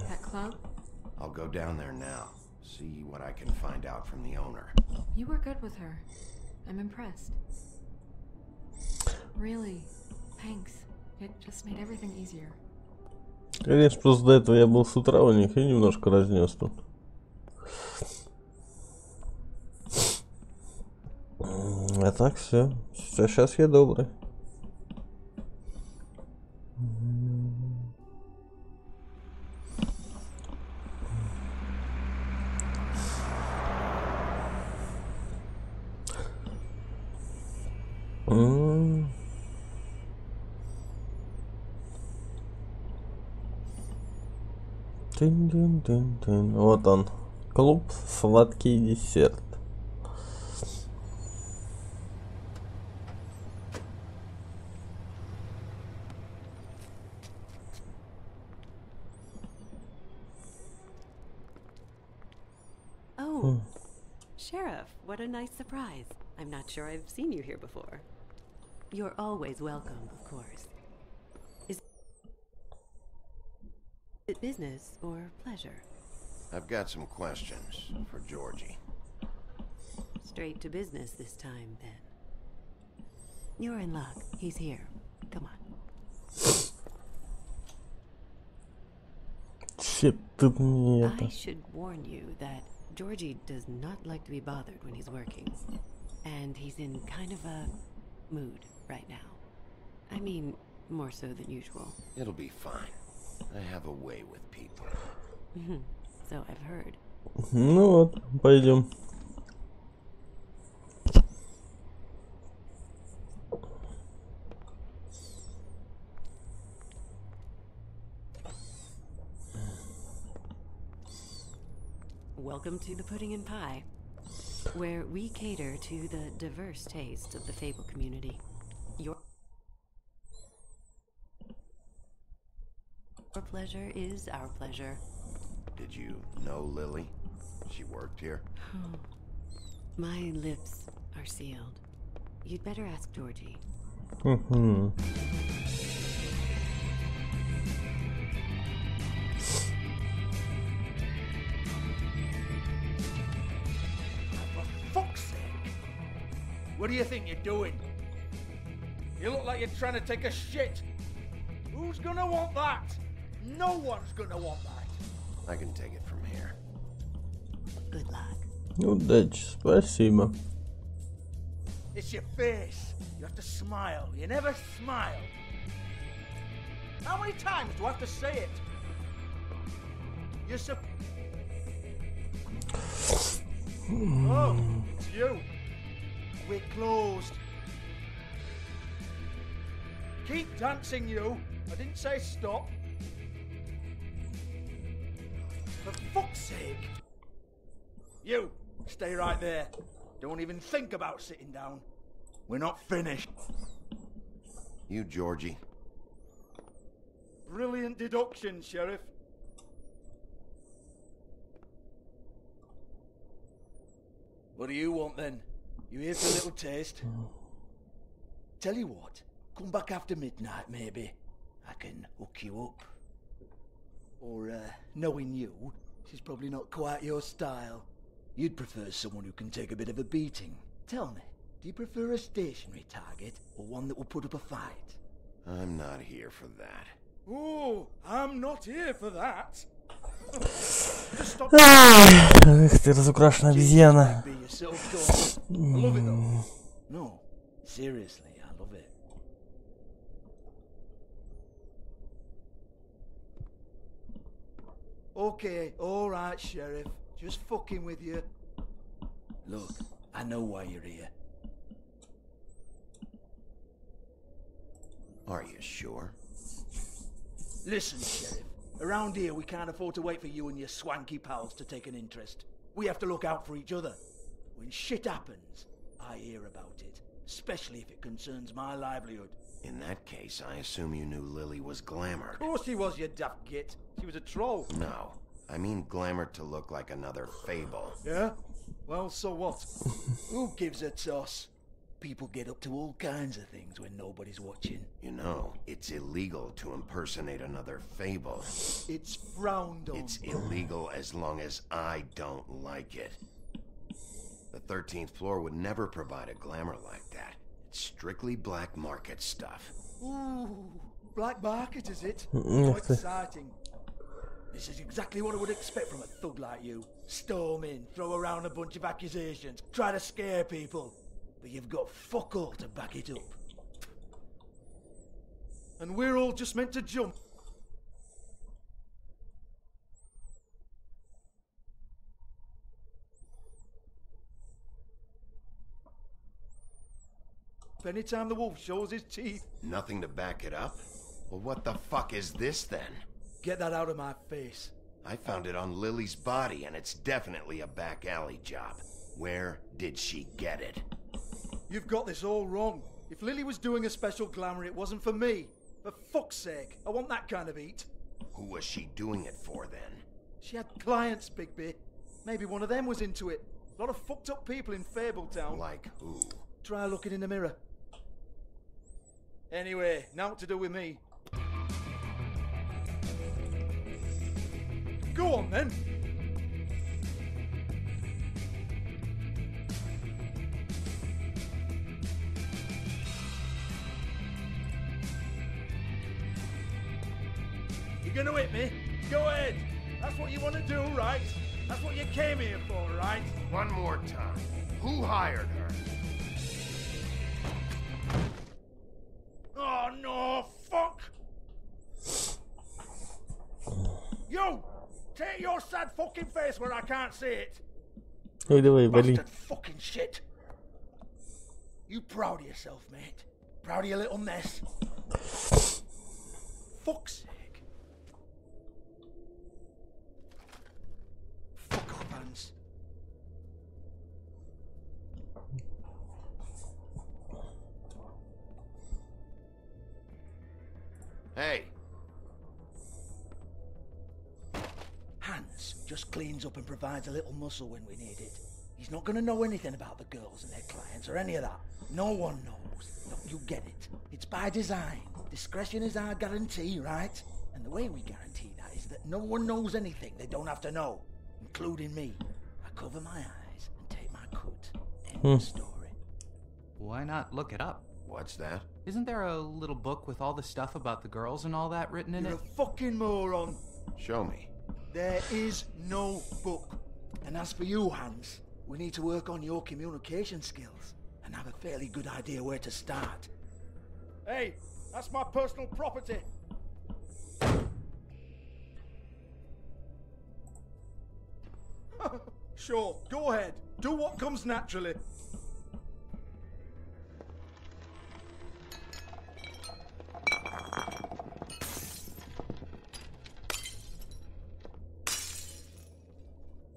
That club? I'll go down there now. See what I can find out from the owner. You were good with her. I'm impressed. Really, thanks. It just made everything easier. Конечно, просто до этого я был с утра у них и немножко разнес тут. А так все. Сейчас я добрый. Тын-тын-тын-тын. Вот он. Клуб «Сладкий десерт». Sheriff, what a nice surprise. I'm not sure I've seen you here before. You're always welcome, of course. Is it business or pleasure? I've got some questions for Georgie. Straight to business this time, then. You're in luck. He's here. Come on. I should warn you that Georgie does not like to be bothered when he's working. And he's in kind of a mood right now. I mean, more so than usual. It'll be fine. I have a way with people. So I've heard. Ну вот, пойдем. Welcome to the Pudding and Pie, where we cater to the diverse tastes of the Fable community. Your pleasure is our pleasure. Did you know Lily? She worked here? My lips are sealed. You'd better ask Georgie. Fuck's sake! What do you think you're doing? You look like you're trying to take a shit. Who's gonna want that? No one's gonna want that. I can take it from here. Good luck. Удачи, спасибо. It's your face. You have to smile. You never smile. How many times do I have to say it? You're so... Oh, it's you. We're closed. Keep dancing, you. I didn't say stop. For fuck's sake. You, stay right there. Don't even think about sitting down. We're not finished. You, Georgie. Brilliant deduction, Sheriff. What do you want then? You here for a little taste? Tell you what, come back after midnight maybe. I can hook you up. Or, knowing you, she's probably not quite your style. You'd prefer someone who can take a bit of a beating. Tell me, do you prefer a stationary target or one that will put up a fight? I'm not here for that. Oh, I'm not here for that. Эх ты, разукрашенная обезьяна. I love it though. No, seriously, I love it. Okay, alright, Sheriff. Just fucking with you. Look, I know why you're here. Are you sure? Listen, Sheriff. Around here, we can't afford to wait for you and your swanky pals to take an interest. We have to look out for each other. When shit happens, I hear about it. Especially if it concerns my livelihood. In that case, I assume you knew Lily was glamored. Of course she was, you daft git. She was a troll. No, I mean glamored to look like another fable. Yeah? Well, so what? Who gives a toss? People get up to all kinds of things when nobody's watching. You know, it's illegal to impersonate another fable. It's frowned on. It's illegal as long as I don't like it. The 13th floor would never provide a glamour like that. It's strictly black market stuff. Ooh, black market is it? How exciting. This is exactly what I would expect from a thug like you. Storm in, throw around a bunch of accusations, try to scare people. But you've got fuck all to back it up. And we're all just meant to jump. Anytime the wolf shows his teeth. Nothing to back it up? Well, what the fuck is this then? Get that out of my face. I found it on Lily's body, and it's definitely a back alley job. Where did she get it? You've got this all wrong. If Lily was doing a special glamour, it wasn't for me. For fuck's sake, I want that kind of eat. Who was she doing it for then? She had clients, Bigby. Maybe one of them was into it. A lot of fucked up people in Fabletown. Like who? Try looking in the mirror. Anyway, now to do with me. Go on then. You gonna hit me? Go ahead. That's what you want to do, right? That's what you came here for, right? One more time. Who hired her? Oh no, fuck! You! Take your sad fucking face where I can't see it! Ой, давай, вали. Bastard fucking shit! You proud of yourself, mate? Proud of your little mess? Fuck's sake. Fuck off, Hans. Hey. Hans just cleans up and provides a little muscle when we need it. He's not going to know anything about the girls and their clients or any of that. No one knows. No, you get it. It's by design. Discretion is our guarantee, right? And the way we guarantee that is that no one knows anything they don't have to know, including me. I cover my eyes and take my cut. End of story. Why not look it up? What's that? Isn't there a little book with all the stuff about the girls and all that written in You're it? a fucking moron. Show me. There is no book. And as for you, Hans, we need to work on your communication skills and have a fairly good idea where to start. Hey, that's my personal property. Sure, go ahead. Do what comes naturally.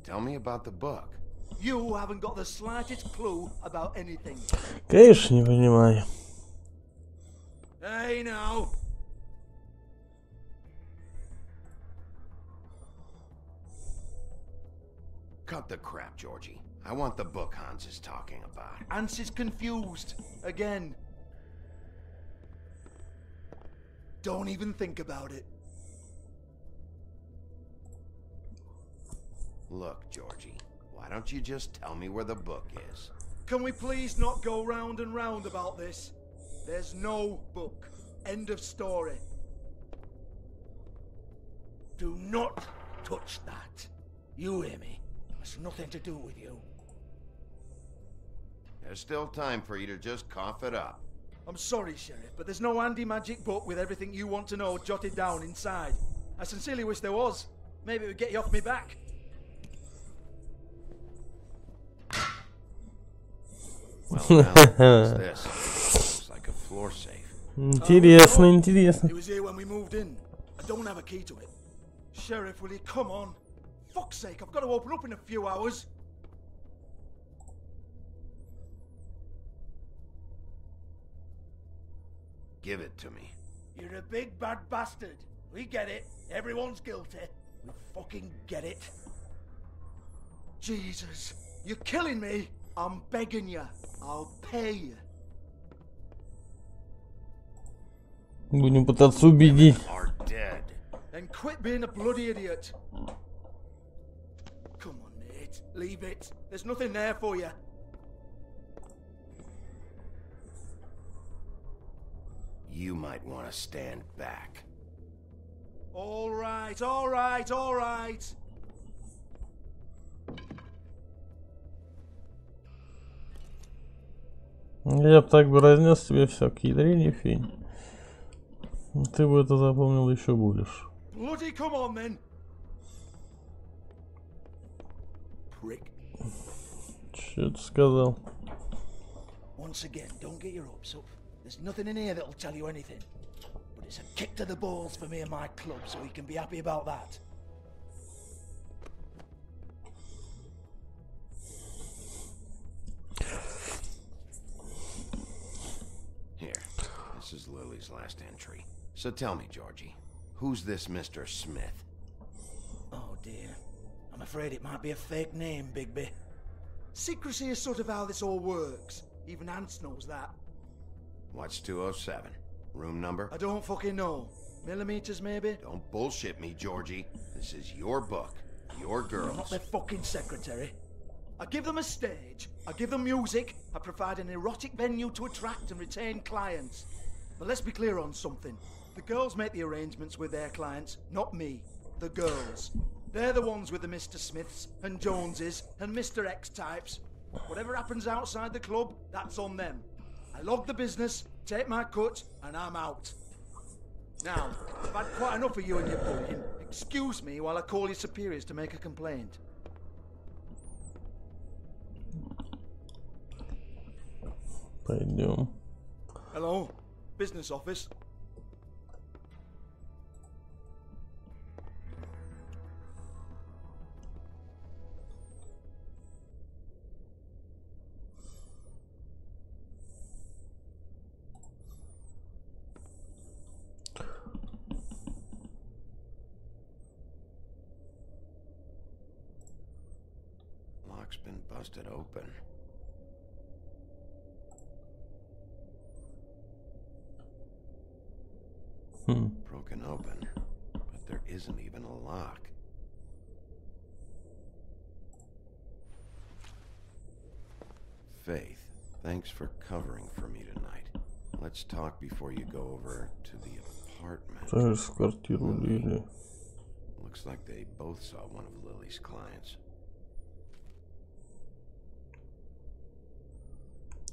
Tell me about the book. You haven't got the slightest clue about anything. Конечно, не понимаю. Hey, now. Cut the crap, Georgie. I want the book Hans is talking about. Hans is confused. Again. Don't even think about it. Look, Georgie, why don't you just tell me where the book is? Can we please not go round and round about this? There's no book. End of story. Do not touch that. You hear me? It's nothing to do with you. There's still time for you to just cough it up. I'm sorry, Sheriff, but there's no handy magic book with everything you want to know jotted down inside. I sincerely wish there was. Maybe it would get you off me back. Well, now, what's this? Looks like a floor safe. Интересно, интересно. It was here when we moved in. I don't have a key to it. Sheriff, will you come on? Fuck's sake, I've got to open up in a few hours. Give it to me. You're a big bad bastard. We get it. Everyone's guilty. We fucking get it. Jesus, you're killing me. I'm begging you. I'll pay you. Будем пытаться убедить. Are dead. Then quit being a bloody idiot. Come on, Nate. Leave it. There's nothing there for you. You might want to stand back. All right, all right, all right. Я б так бы разнес тебе все к ядрене фень. Ты бы это запомнил еще будешь. Bloody come on then. Prick. Че ты сказал? Once again, don't get your hopes up. There's nothing in here that'll tell you anything. But it's a kick to the balls for me and my club, so you can be happy about that. Here, this is Lily's last entry. So tell me, Georgie, who's this Mr. Smith? Oh dear. I'm afraid it might be a fake name, Bigby. Secrecy is sort of how this all works. Even Ants knows that. What's 207? Room number? I don't fucking know. Millimeters, maybe? Don't bullshit me, Georgie. This is your book. Your girls. I'm not their fucking secretary. I give them a stage. I give them music. I provide an erotic venue to attract and retain clients. But let's be clear on something. The girls make the arrangements with their clients, not me. The girls. They're the ones with the Mr. Smiths and Joneses and Mr. X types. Whatever happens outside the club, that's on them. I log the business, take my cut, and I'm out. Now, I've had quite enough of you and your bullying. Excuse me while I call your superiors to make a complaint. Пойдем. Hello, business office. Lock's been busted open. Broken open, but there isn't even a lock. Faith, thanks for covering for me tonight. Let's talk before you go over to the apartment. Лили. Looks like they both saw one of Lily's clients.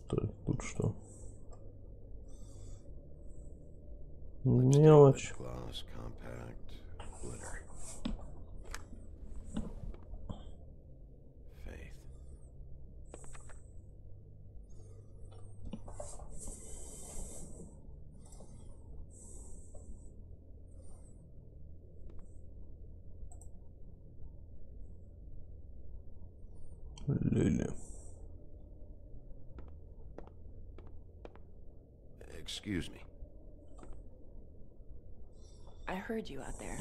Так, тут что? Мелочь. Gloss, compact, glitter. Faith. Лили. Excuse me. I heard you out there.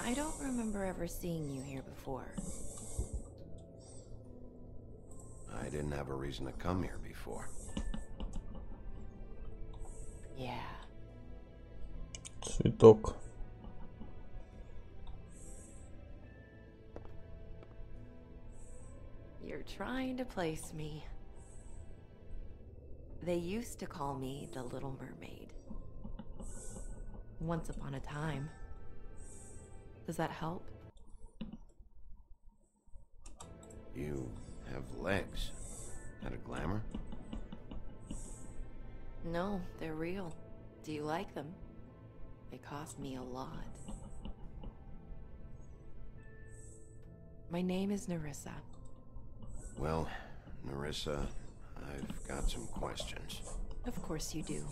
I don't remember ever seeing you here before. I didn't have a reason to come here before. Yeah. Цветок. You're trying to place me. They used to call me the Little Mermaid. Once upon a time. Does that help? You have legs. That a glamour? No, they're real. Do you like them? They cost me a lot. My name is Nerissa. Well, Nerissa, I've got some questions. Of course you do.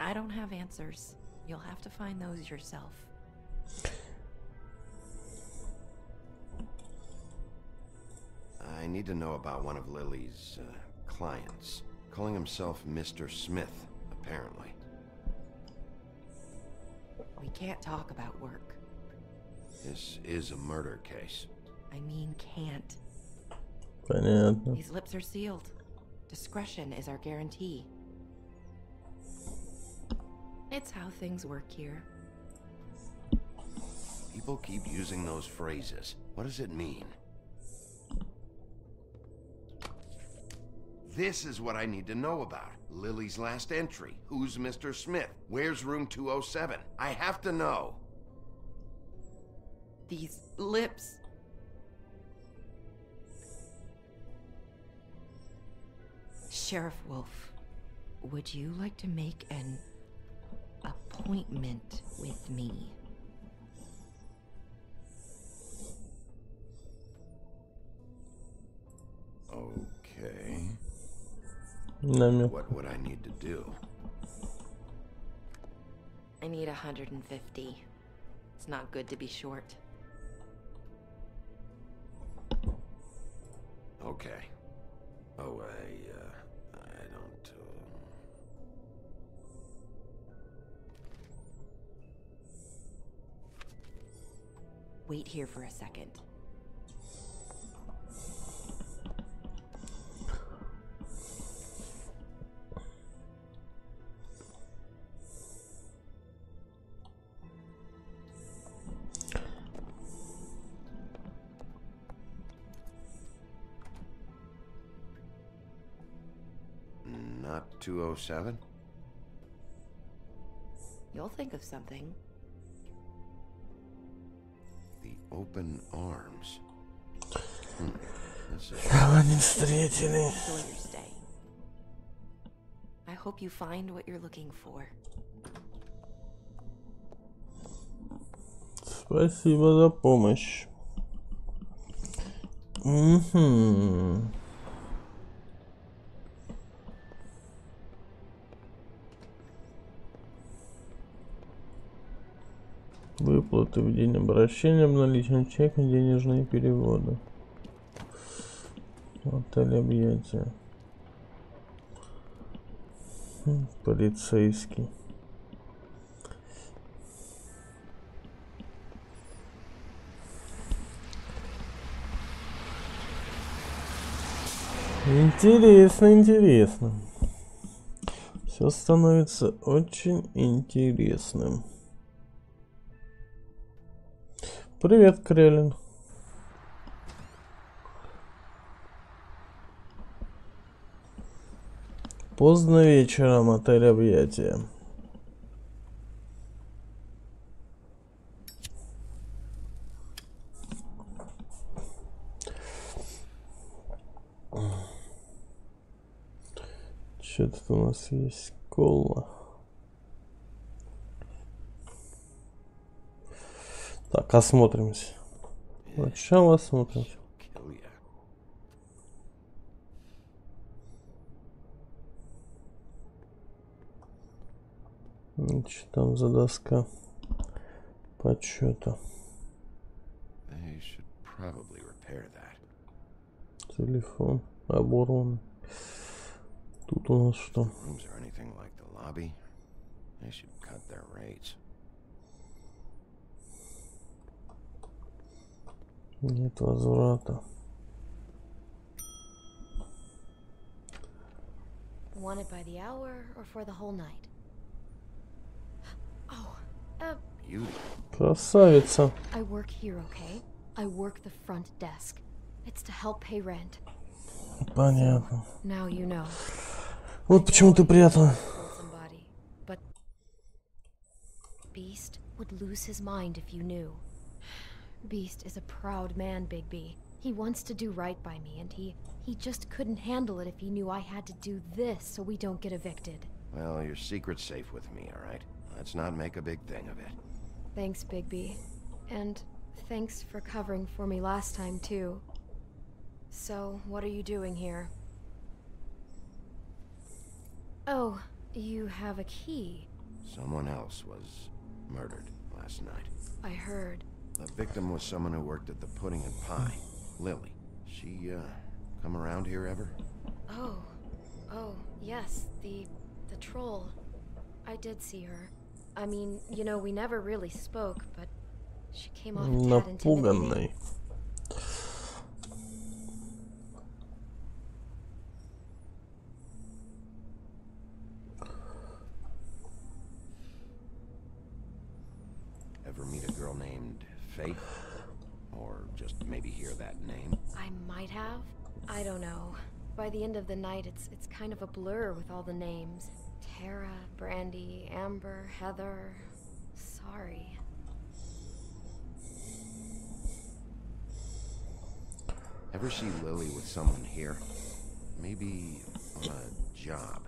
I don't have answers. You'll have to find those yourself. I need to know about one of Lily's clients. Calling himself Mr. Smith, apparently. We can't talk about work. This is a murder case. I mean can't. Понятно. These lips are sealed. Discretion is our guarantee. It's how things work here. People keep using those phrases. What does it mean? This is what I need to know about. Lily's last entry. Who's Mr. Smith? Where's room 207? I have to know. These lips. Sheriff Wolf, would you like to make an appointment with me? Okay. Намек. What would I need to do? I need 150. It's not good to be short. Okay. Oh, I don't, Wait here for a second. 4207? You'll think of something. The open arms. This is... Они встретили. Enjoy your stay. I hope you find what you're looking for. Спасибо за помощь. Угу. Выплаты в день обращения, обналичен чек, денежные переводы. Отель объятия. Полицейский. Интересно, интересно. Все становится очень интересным. Привет, Крелин. Поздно вечером, отель объятия. Что тут у нас есть? Кола. Так, осмотримся. Сначала осмотримся. Что там за доска подсчета? Телефон, оборона. Тут у нас что? Нет возврата. Want it by the hour or for the whole night? Oh, Красавица. I work here, okay? I work the front desk. It's to help pay rent. Понятно. Now you know. Вот почему ты приятно. But Beast would lose his mind if you knew. Beast is a proud man, Bigby. He wants to do right by me, and he just couldn't handle it if he knew I had to do this so we don't get evicted. Well, your secret's safe with me, all right? Let's not make a big thing of it. Thanks, Bigby. And thanks for covering for me last time, too. So, what are you doing here? Oh, you have a key. Someone else was murdered last night. I heard. The victim was someone who worked at the Pudding and Pie, Lily. She, come around here ever? Oh, yes, the troll. I did see her. I mean, you know, we never really spoke, but she came off a tad intimidating. Ever meet a girl named Faith? Or just maybe hear that name? I might have. I don't know. By the end of the night, it's kind of a blur with all the names. Tara, Brandy, Amber, Heather. Sorry. Ever see Lily with someone here? Maybe on a job?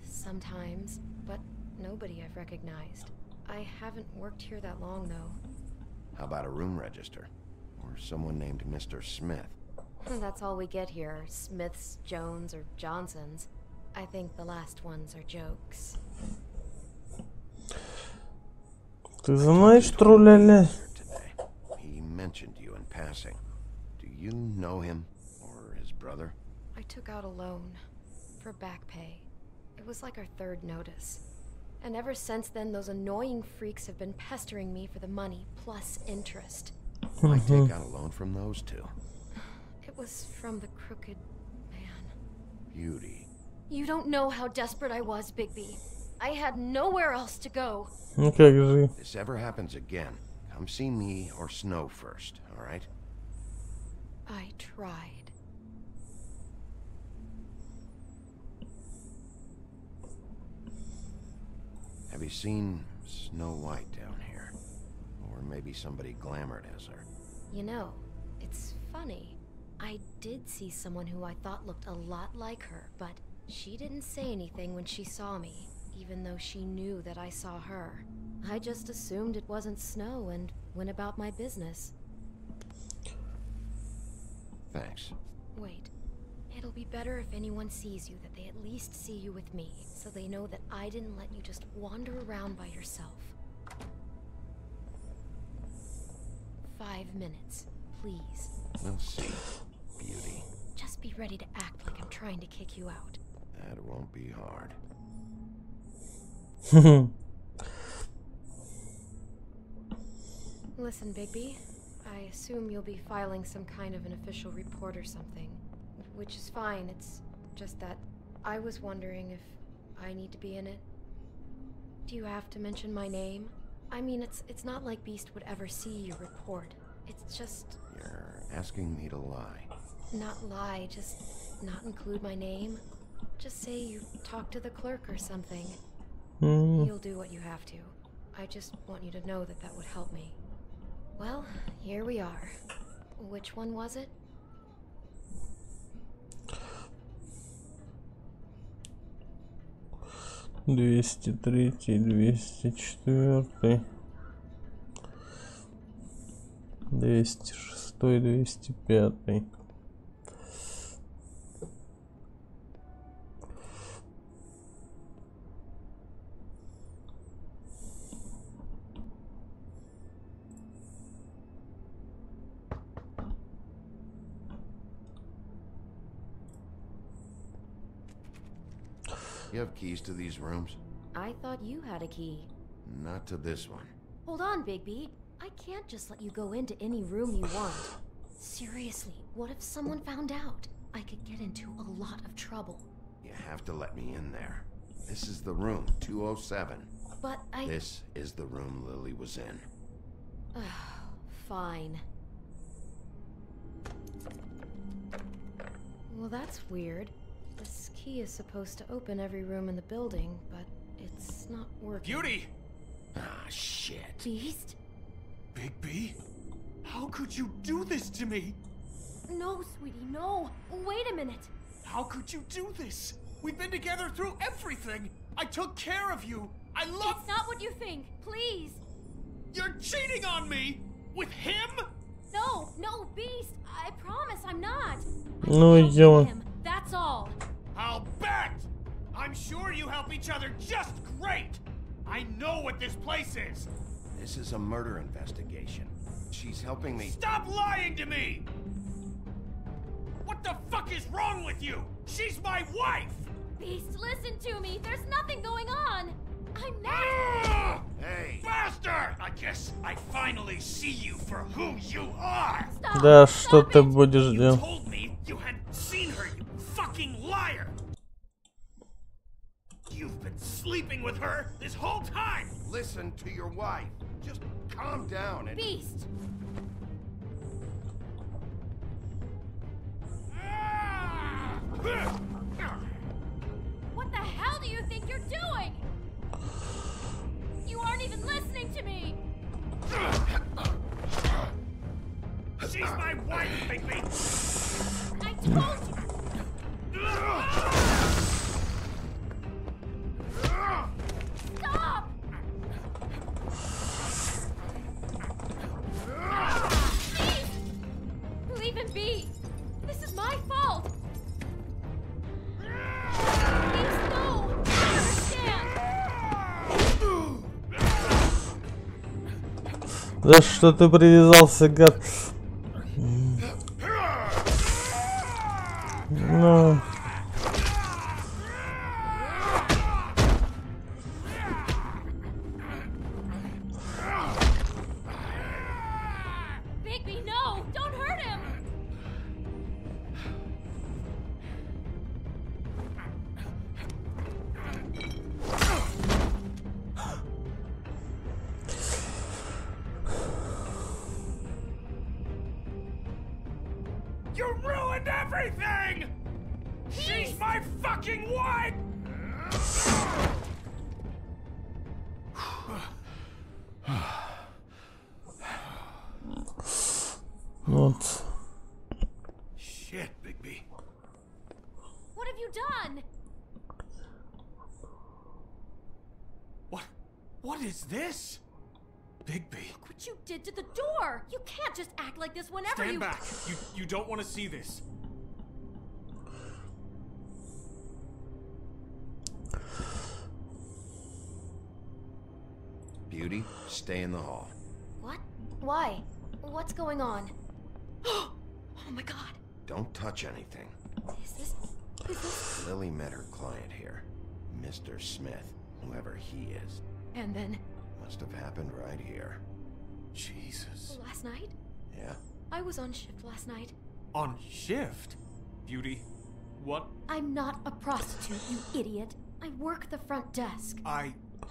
Sometimes, but nobody I've recognized. I haven't worked here that long, though. How about a room register? Or someone named Mr. Smith? That's all we get here. Smiths, Jones, or Johnsons. I think the last ones are jokes. Ты знаешь, тролля? He mentioned you in passing. Do you know him or his brother? I took out a loan for back pay. It was like our third notice. And ever since then, those annoying freaks have been pestering me for the money plus interest. Why take out a loan from those two? It was from the crooked man. Beauty. You don't know how desperate I was, Bigby. I had nowhere else to go. Okay, if this ever happens again, come see me or Snow first, all right? I tried. Have you seen Snow White down here? Or maybe somebody glamored as her? You know, it's funny. I did see someone who I thought looked a lot like her, but she didn't say anything when she saw me, even though she knew that I saw her. I just assumed it wasn't Snow and went about my business. Thanks. Wait. It'll be better if anyone sees you that they at least see you with me, so they know that I didn't let you just wander around by yourself. 5 minutes, please. We'll see, beauty. Just be ready to act like I'm trying to kick you out. That won't be hard. Listen, Bigby, I assume you'll be filing some kind of an official report or something. Which is fine, it's just that I was wondering if I need to be in it. Do you have to mention my name? I mean, it's not like Beast would ever see your report. It's just... You're asking me to lie. Not lie, just not include my name. Just say you talked to the clerk or something. You'll do what you have to. I just want you to know that that would help me. Well, here we are. Which one was it? Двести третий, 204, 206, 205. You have keys to these rooms? I thought you had a key. Not to this one. Hold on, Bigby. I can't just let you go into any room you want. Seriously, what if someone found out? I could get into a lot of trouble. You have to let me in there. This is the room, 207. But I... This is the room Lily was in. Fine. Well, that's weird. This key is supposed to open every room in the building, but it's not working. Beauty! Ah, shit. Beast? Bigby? How could you do this to me? No, sweetie, no. Wait a minute. How could you do this? We've been together through everything. I took care of you. I love... It's not what you think. Please. You're cheating on me? With him? No, Beast. I promise I'm not. Ну идем. That's all. I'll bet! I'm sure you help each other just great! I know what this place is! This is a murder investigation. She's helping me... Stop lying to me! What the fuck is wrong with you? She's my wife! Beast, listen to me. There's nothing going on. I'm not... Hey! Bastard! I guess I finally see you for who you are! Да, что ты будешь делать? You told me you had seen her, you fucking liar! You've been sleeping with her this whole time! Listen to your wife. Just calm down and... Beast! What the hell do you think you're doing? You aren't even listening to me! She's my wife, Bigby! I told you! Stop! Please! Leave him be! This is my fault! Please, no! I understand! За что ты привязался, гад? Ну... Bigby, no! Don't hurt him! You ruined everything! She's my fucking wife! Вот. Shit, Bigby. What have you done? What is this? Bigby. Look what you did to the door. You can't just act like this whenever Stand you... back. You don't want to see this. Beauty, stay in the hall. What? Why? What's going on? Oh my god. Don't touch anything. Is this... Lily met her client here, Mr. Smith, whoever he is. And then... Must have happened right here. Jesus. Last night? Yeah? I was on shift last night. On shift? Beauty, what? I'm not a prostitute, you idiot. I work the front desk.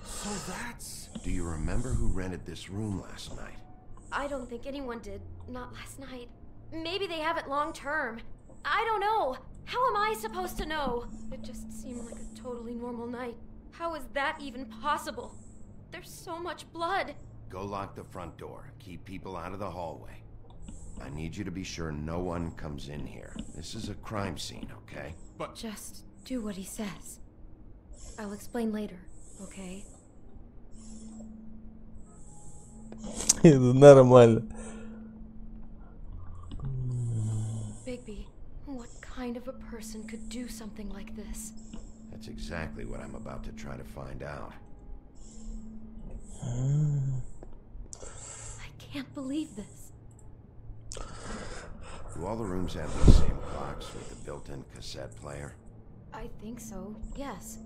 So that's... Do you remember who rented this room last night? I don't think anyone did. Not last night. Maybe they have it long term. I don't know. How am I supposed to know? It just seemed like a totally normal night. How is that even possible? There's so much blood. Go lock the front door. Keep people out of the hallway. I need you to be sure no one comes in here. This is a crime scene, okay? But... Just do what he says. I'll explain later, okay? Это нормально. Bigby, what kind of a person could do something like this? That's exactly what I'm about to try to find out. I can't believe this. Do all the rooms have the same clocks with the built-in cassette player? I think so, yes.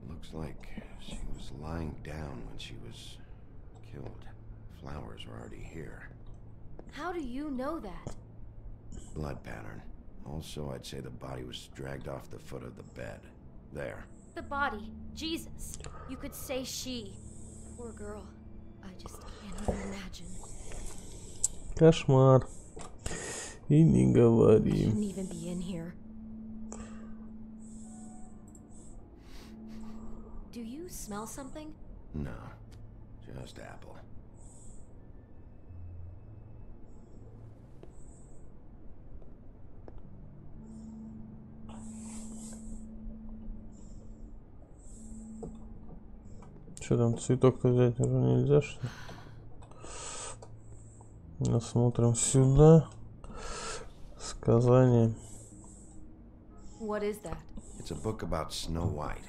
Looks like she was lying down when she was killed. Flowers were already here. How do you know that? Blood pattern. Also, I'd say the body was dragged off the foot of the bed. There. The body. Jesus. You could say she. Poor girl. I just can't even imagine. Кошмар. И не говори. I shouldn't even be in here. Do you smell something? No. Just apple. Что там, цветок-то взять уже нельзя, что ли? Посмотрим сюда. Сказание. What is that? It's a book about Snow White.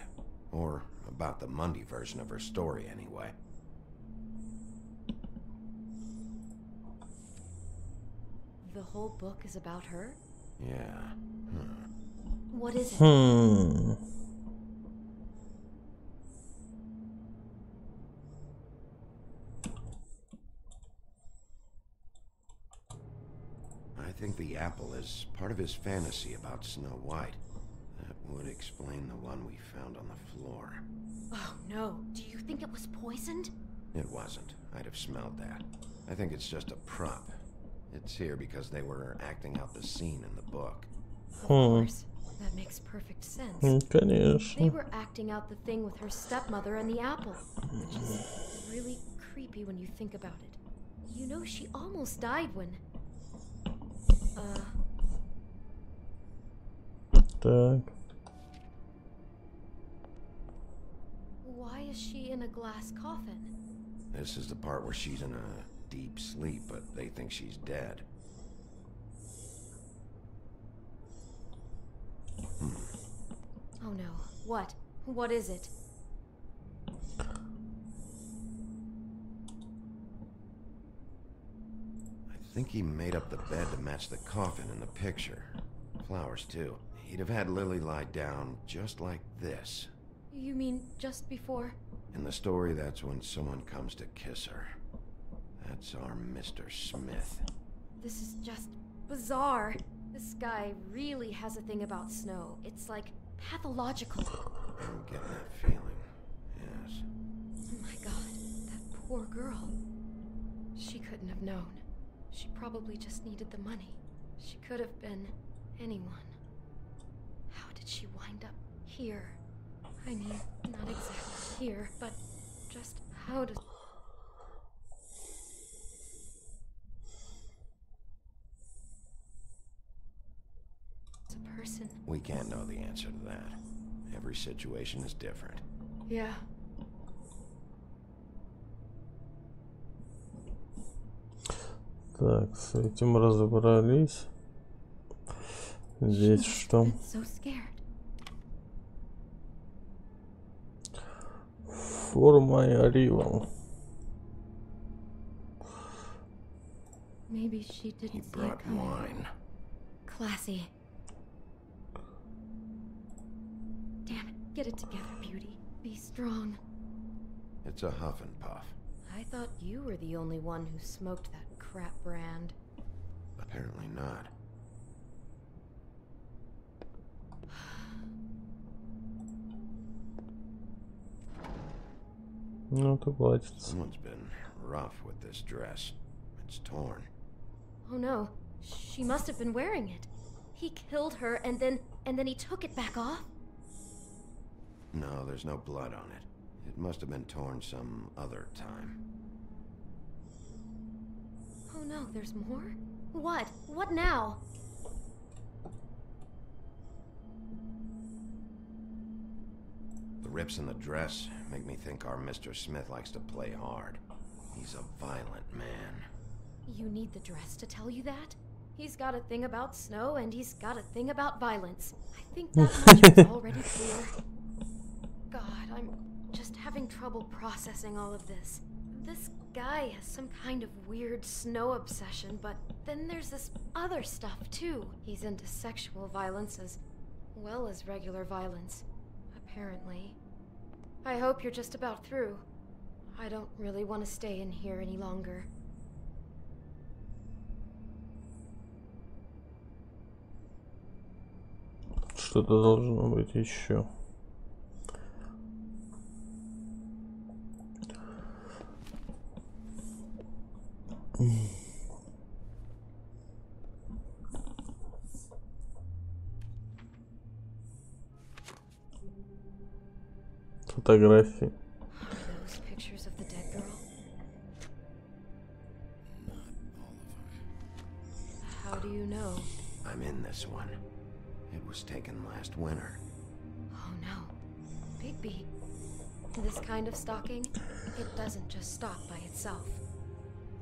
Or about the Monday version of her story, anyway. The whole book is about her? Yeah. What is it? I think the apple is part of his fantasy about Snow White. That would explain the one we found on the floor. Oh no, do you think it was poisoned? It wasn't. I'd have smelled that. I think it's just a prop. It's here because they were acting out the scene in the book. Of course. That makes perfect sense. Конечно. They were acting out the thing with her stepmother and the apple. Which is really creepy when you think about it. You know, she almost died when... Так. Why is she in a glass coffin? This is the part where she's in a deep sleep, but they think she's dead. Oh no. What? What is it? I think he made up the bed to match the coffin in the picture. Flowers, too. He'd have had Lily lie down just like this. You mean just before? In the story, that's when someone comes to kiss her. That's our Mr. Smith. This is just bizarre. This guy really has a thing about snow. It's like pathological. I'm getting that feeling, yes. Oh my god, that poor girl. She couldn't have known. She probably just needed the money. She could have been anyone. How did she wind up here? I mean, not exactly here, but just how does... know the answer to that. Every situation is different. Yeah. Так, с этим разобрались. Здесь что? For my arrival. Maybe she didn't. He brought wine. Classy. Damn it. Get it together, beauty. Be strong. It's a huff and puff. I thought you were the only one who smoked that crap brand. Apparently not. Ну, то платится. Someone's been rough with this dress. It's torn. Oh no, she must have been wearing it. He killed her and then he took it back off? No, there's no blood on it. It must have been torn some other time. Oh no, there's more? What? What now? The rips in the dress make me think our Mr. Smith likes to play hard. He's a violent man. You need the dress to tell you that? He's got a thing about snow and he's got a thing about violence. I think that much was already clear. God, I'm just having trouble processing all of this. This guy has some kind of weird snow obsession, but then there's this other stuff too. He's into sexual violence as well as regular violence, apparently. I hope you're just about through. I don't really want to stay in here any longer. Что-то должно быть еще. Фотографии. Those pictures of the dead girl? How do you know? I'm in this one. It was taken last winter. Oh no. Bigby. This kind of stalking, it doesn't just stop by itself.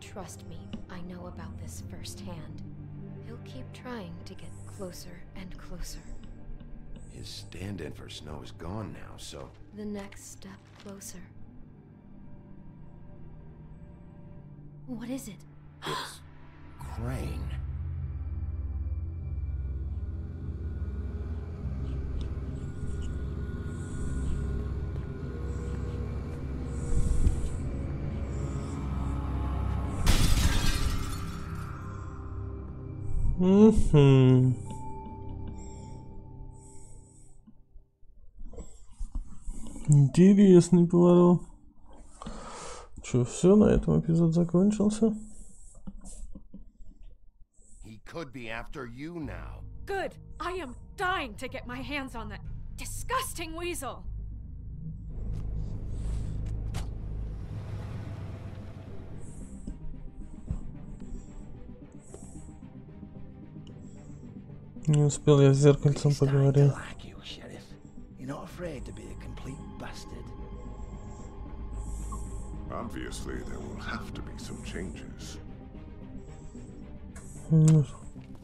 Trust me, I know about this firsthand. He'll keep trying to get closer and closer. His stand-in for Snow is gone now, so... The next step closer. What is it? It's... Crane. Интересный поворот. Че, все, на этом эпизод закончился? He could be after you now. Good. I am dying to get my hands on that disgusting weasel. Не успел я с зеркальцем поговорить. You're not afraid to be a complete bastard. Obviously, there will have to be some changes.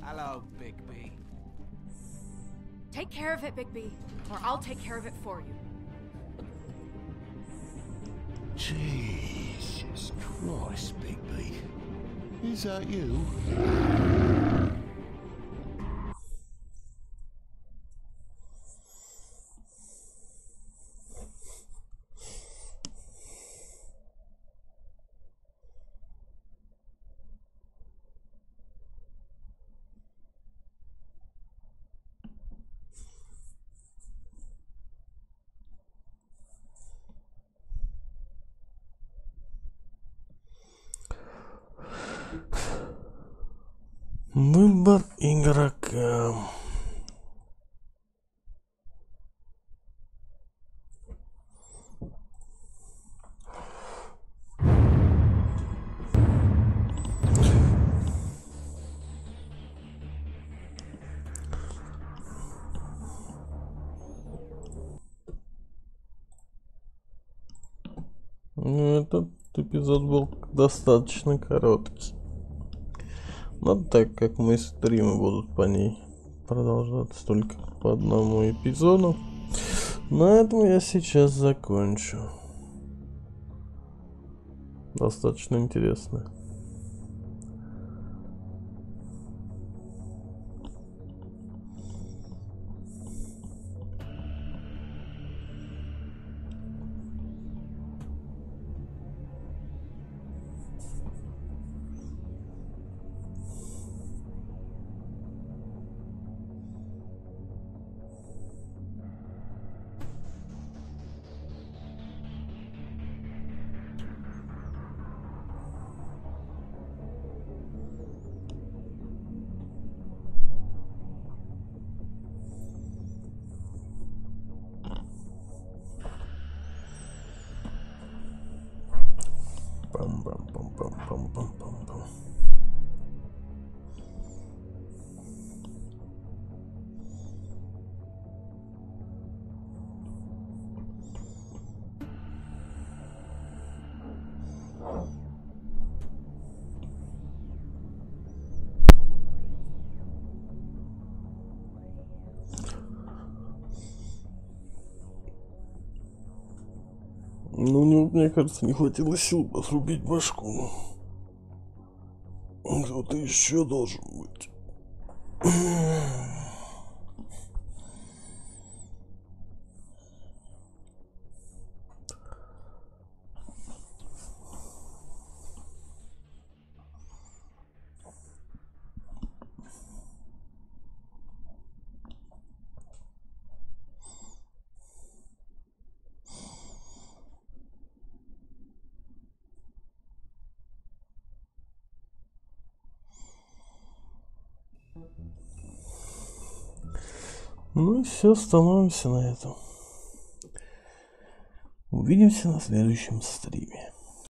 Hello, Bigby. Take care of it, Bigby, or I'll take care of it for you. Jesus Christ, Bigby. Is that you? Выбор игрока. Ну, этот эпизод был достаточно короткий. Но так как мои стримы будут по ней продолжаться только по одному эпизоду, на этом я сейчас закончу. Достаточно интересно. Пам-пам-пам-пам-пам-пам-пам. Ну, у него, мне кажется, не хватило сил отрубить башку. Кто-то еще должен быть. Ну и все, остановимся на этом. Увидимся на следующем стриме.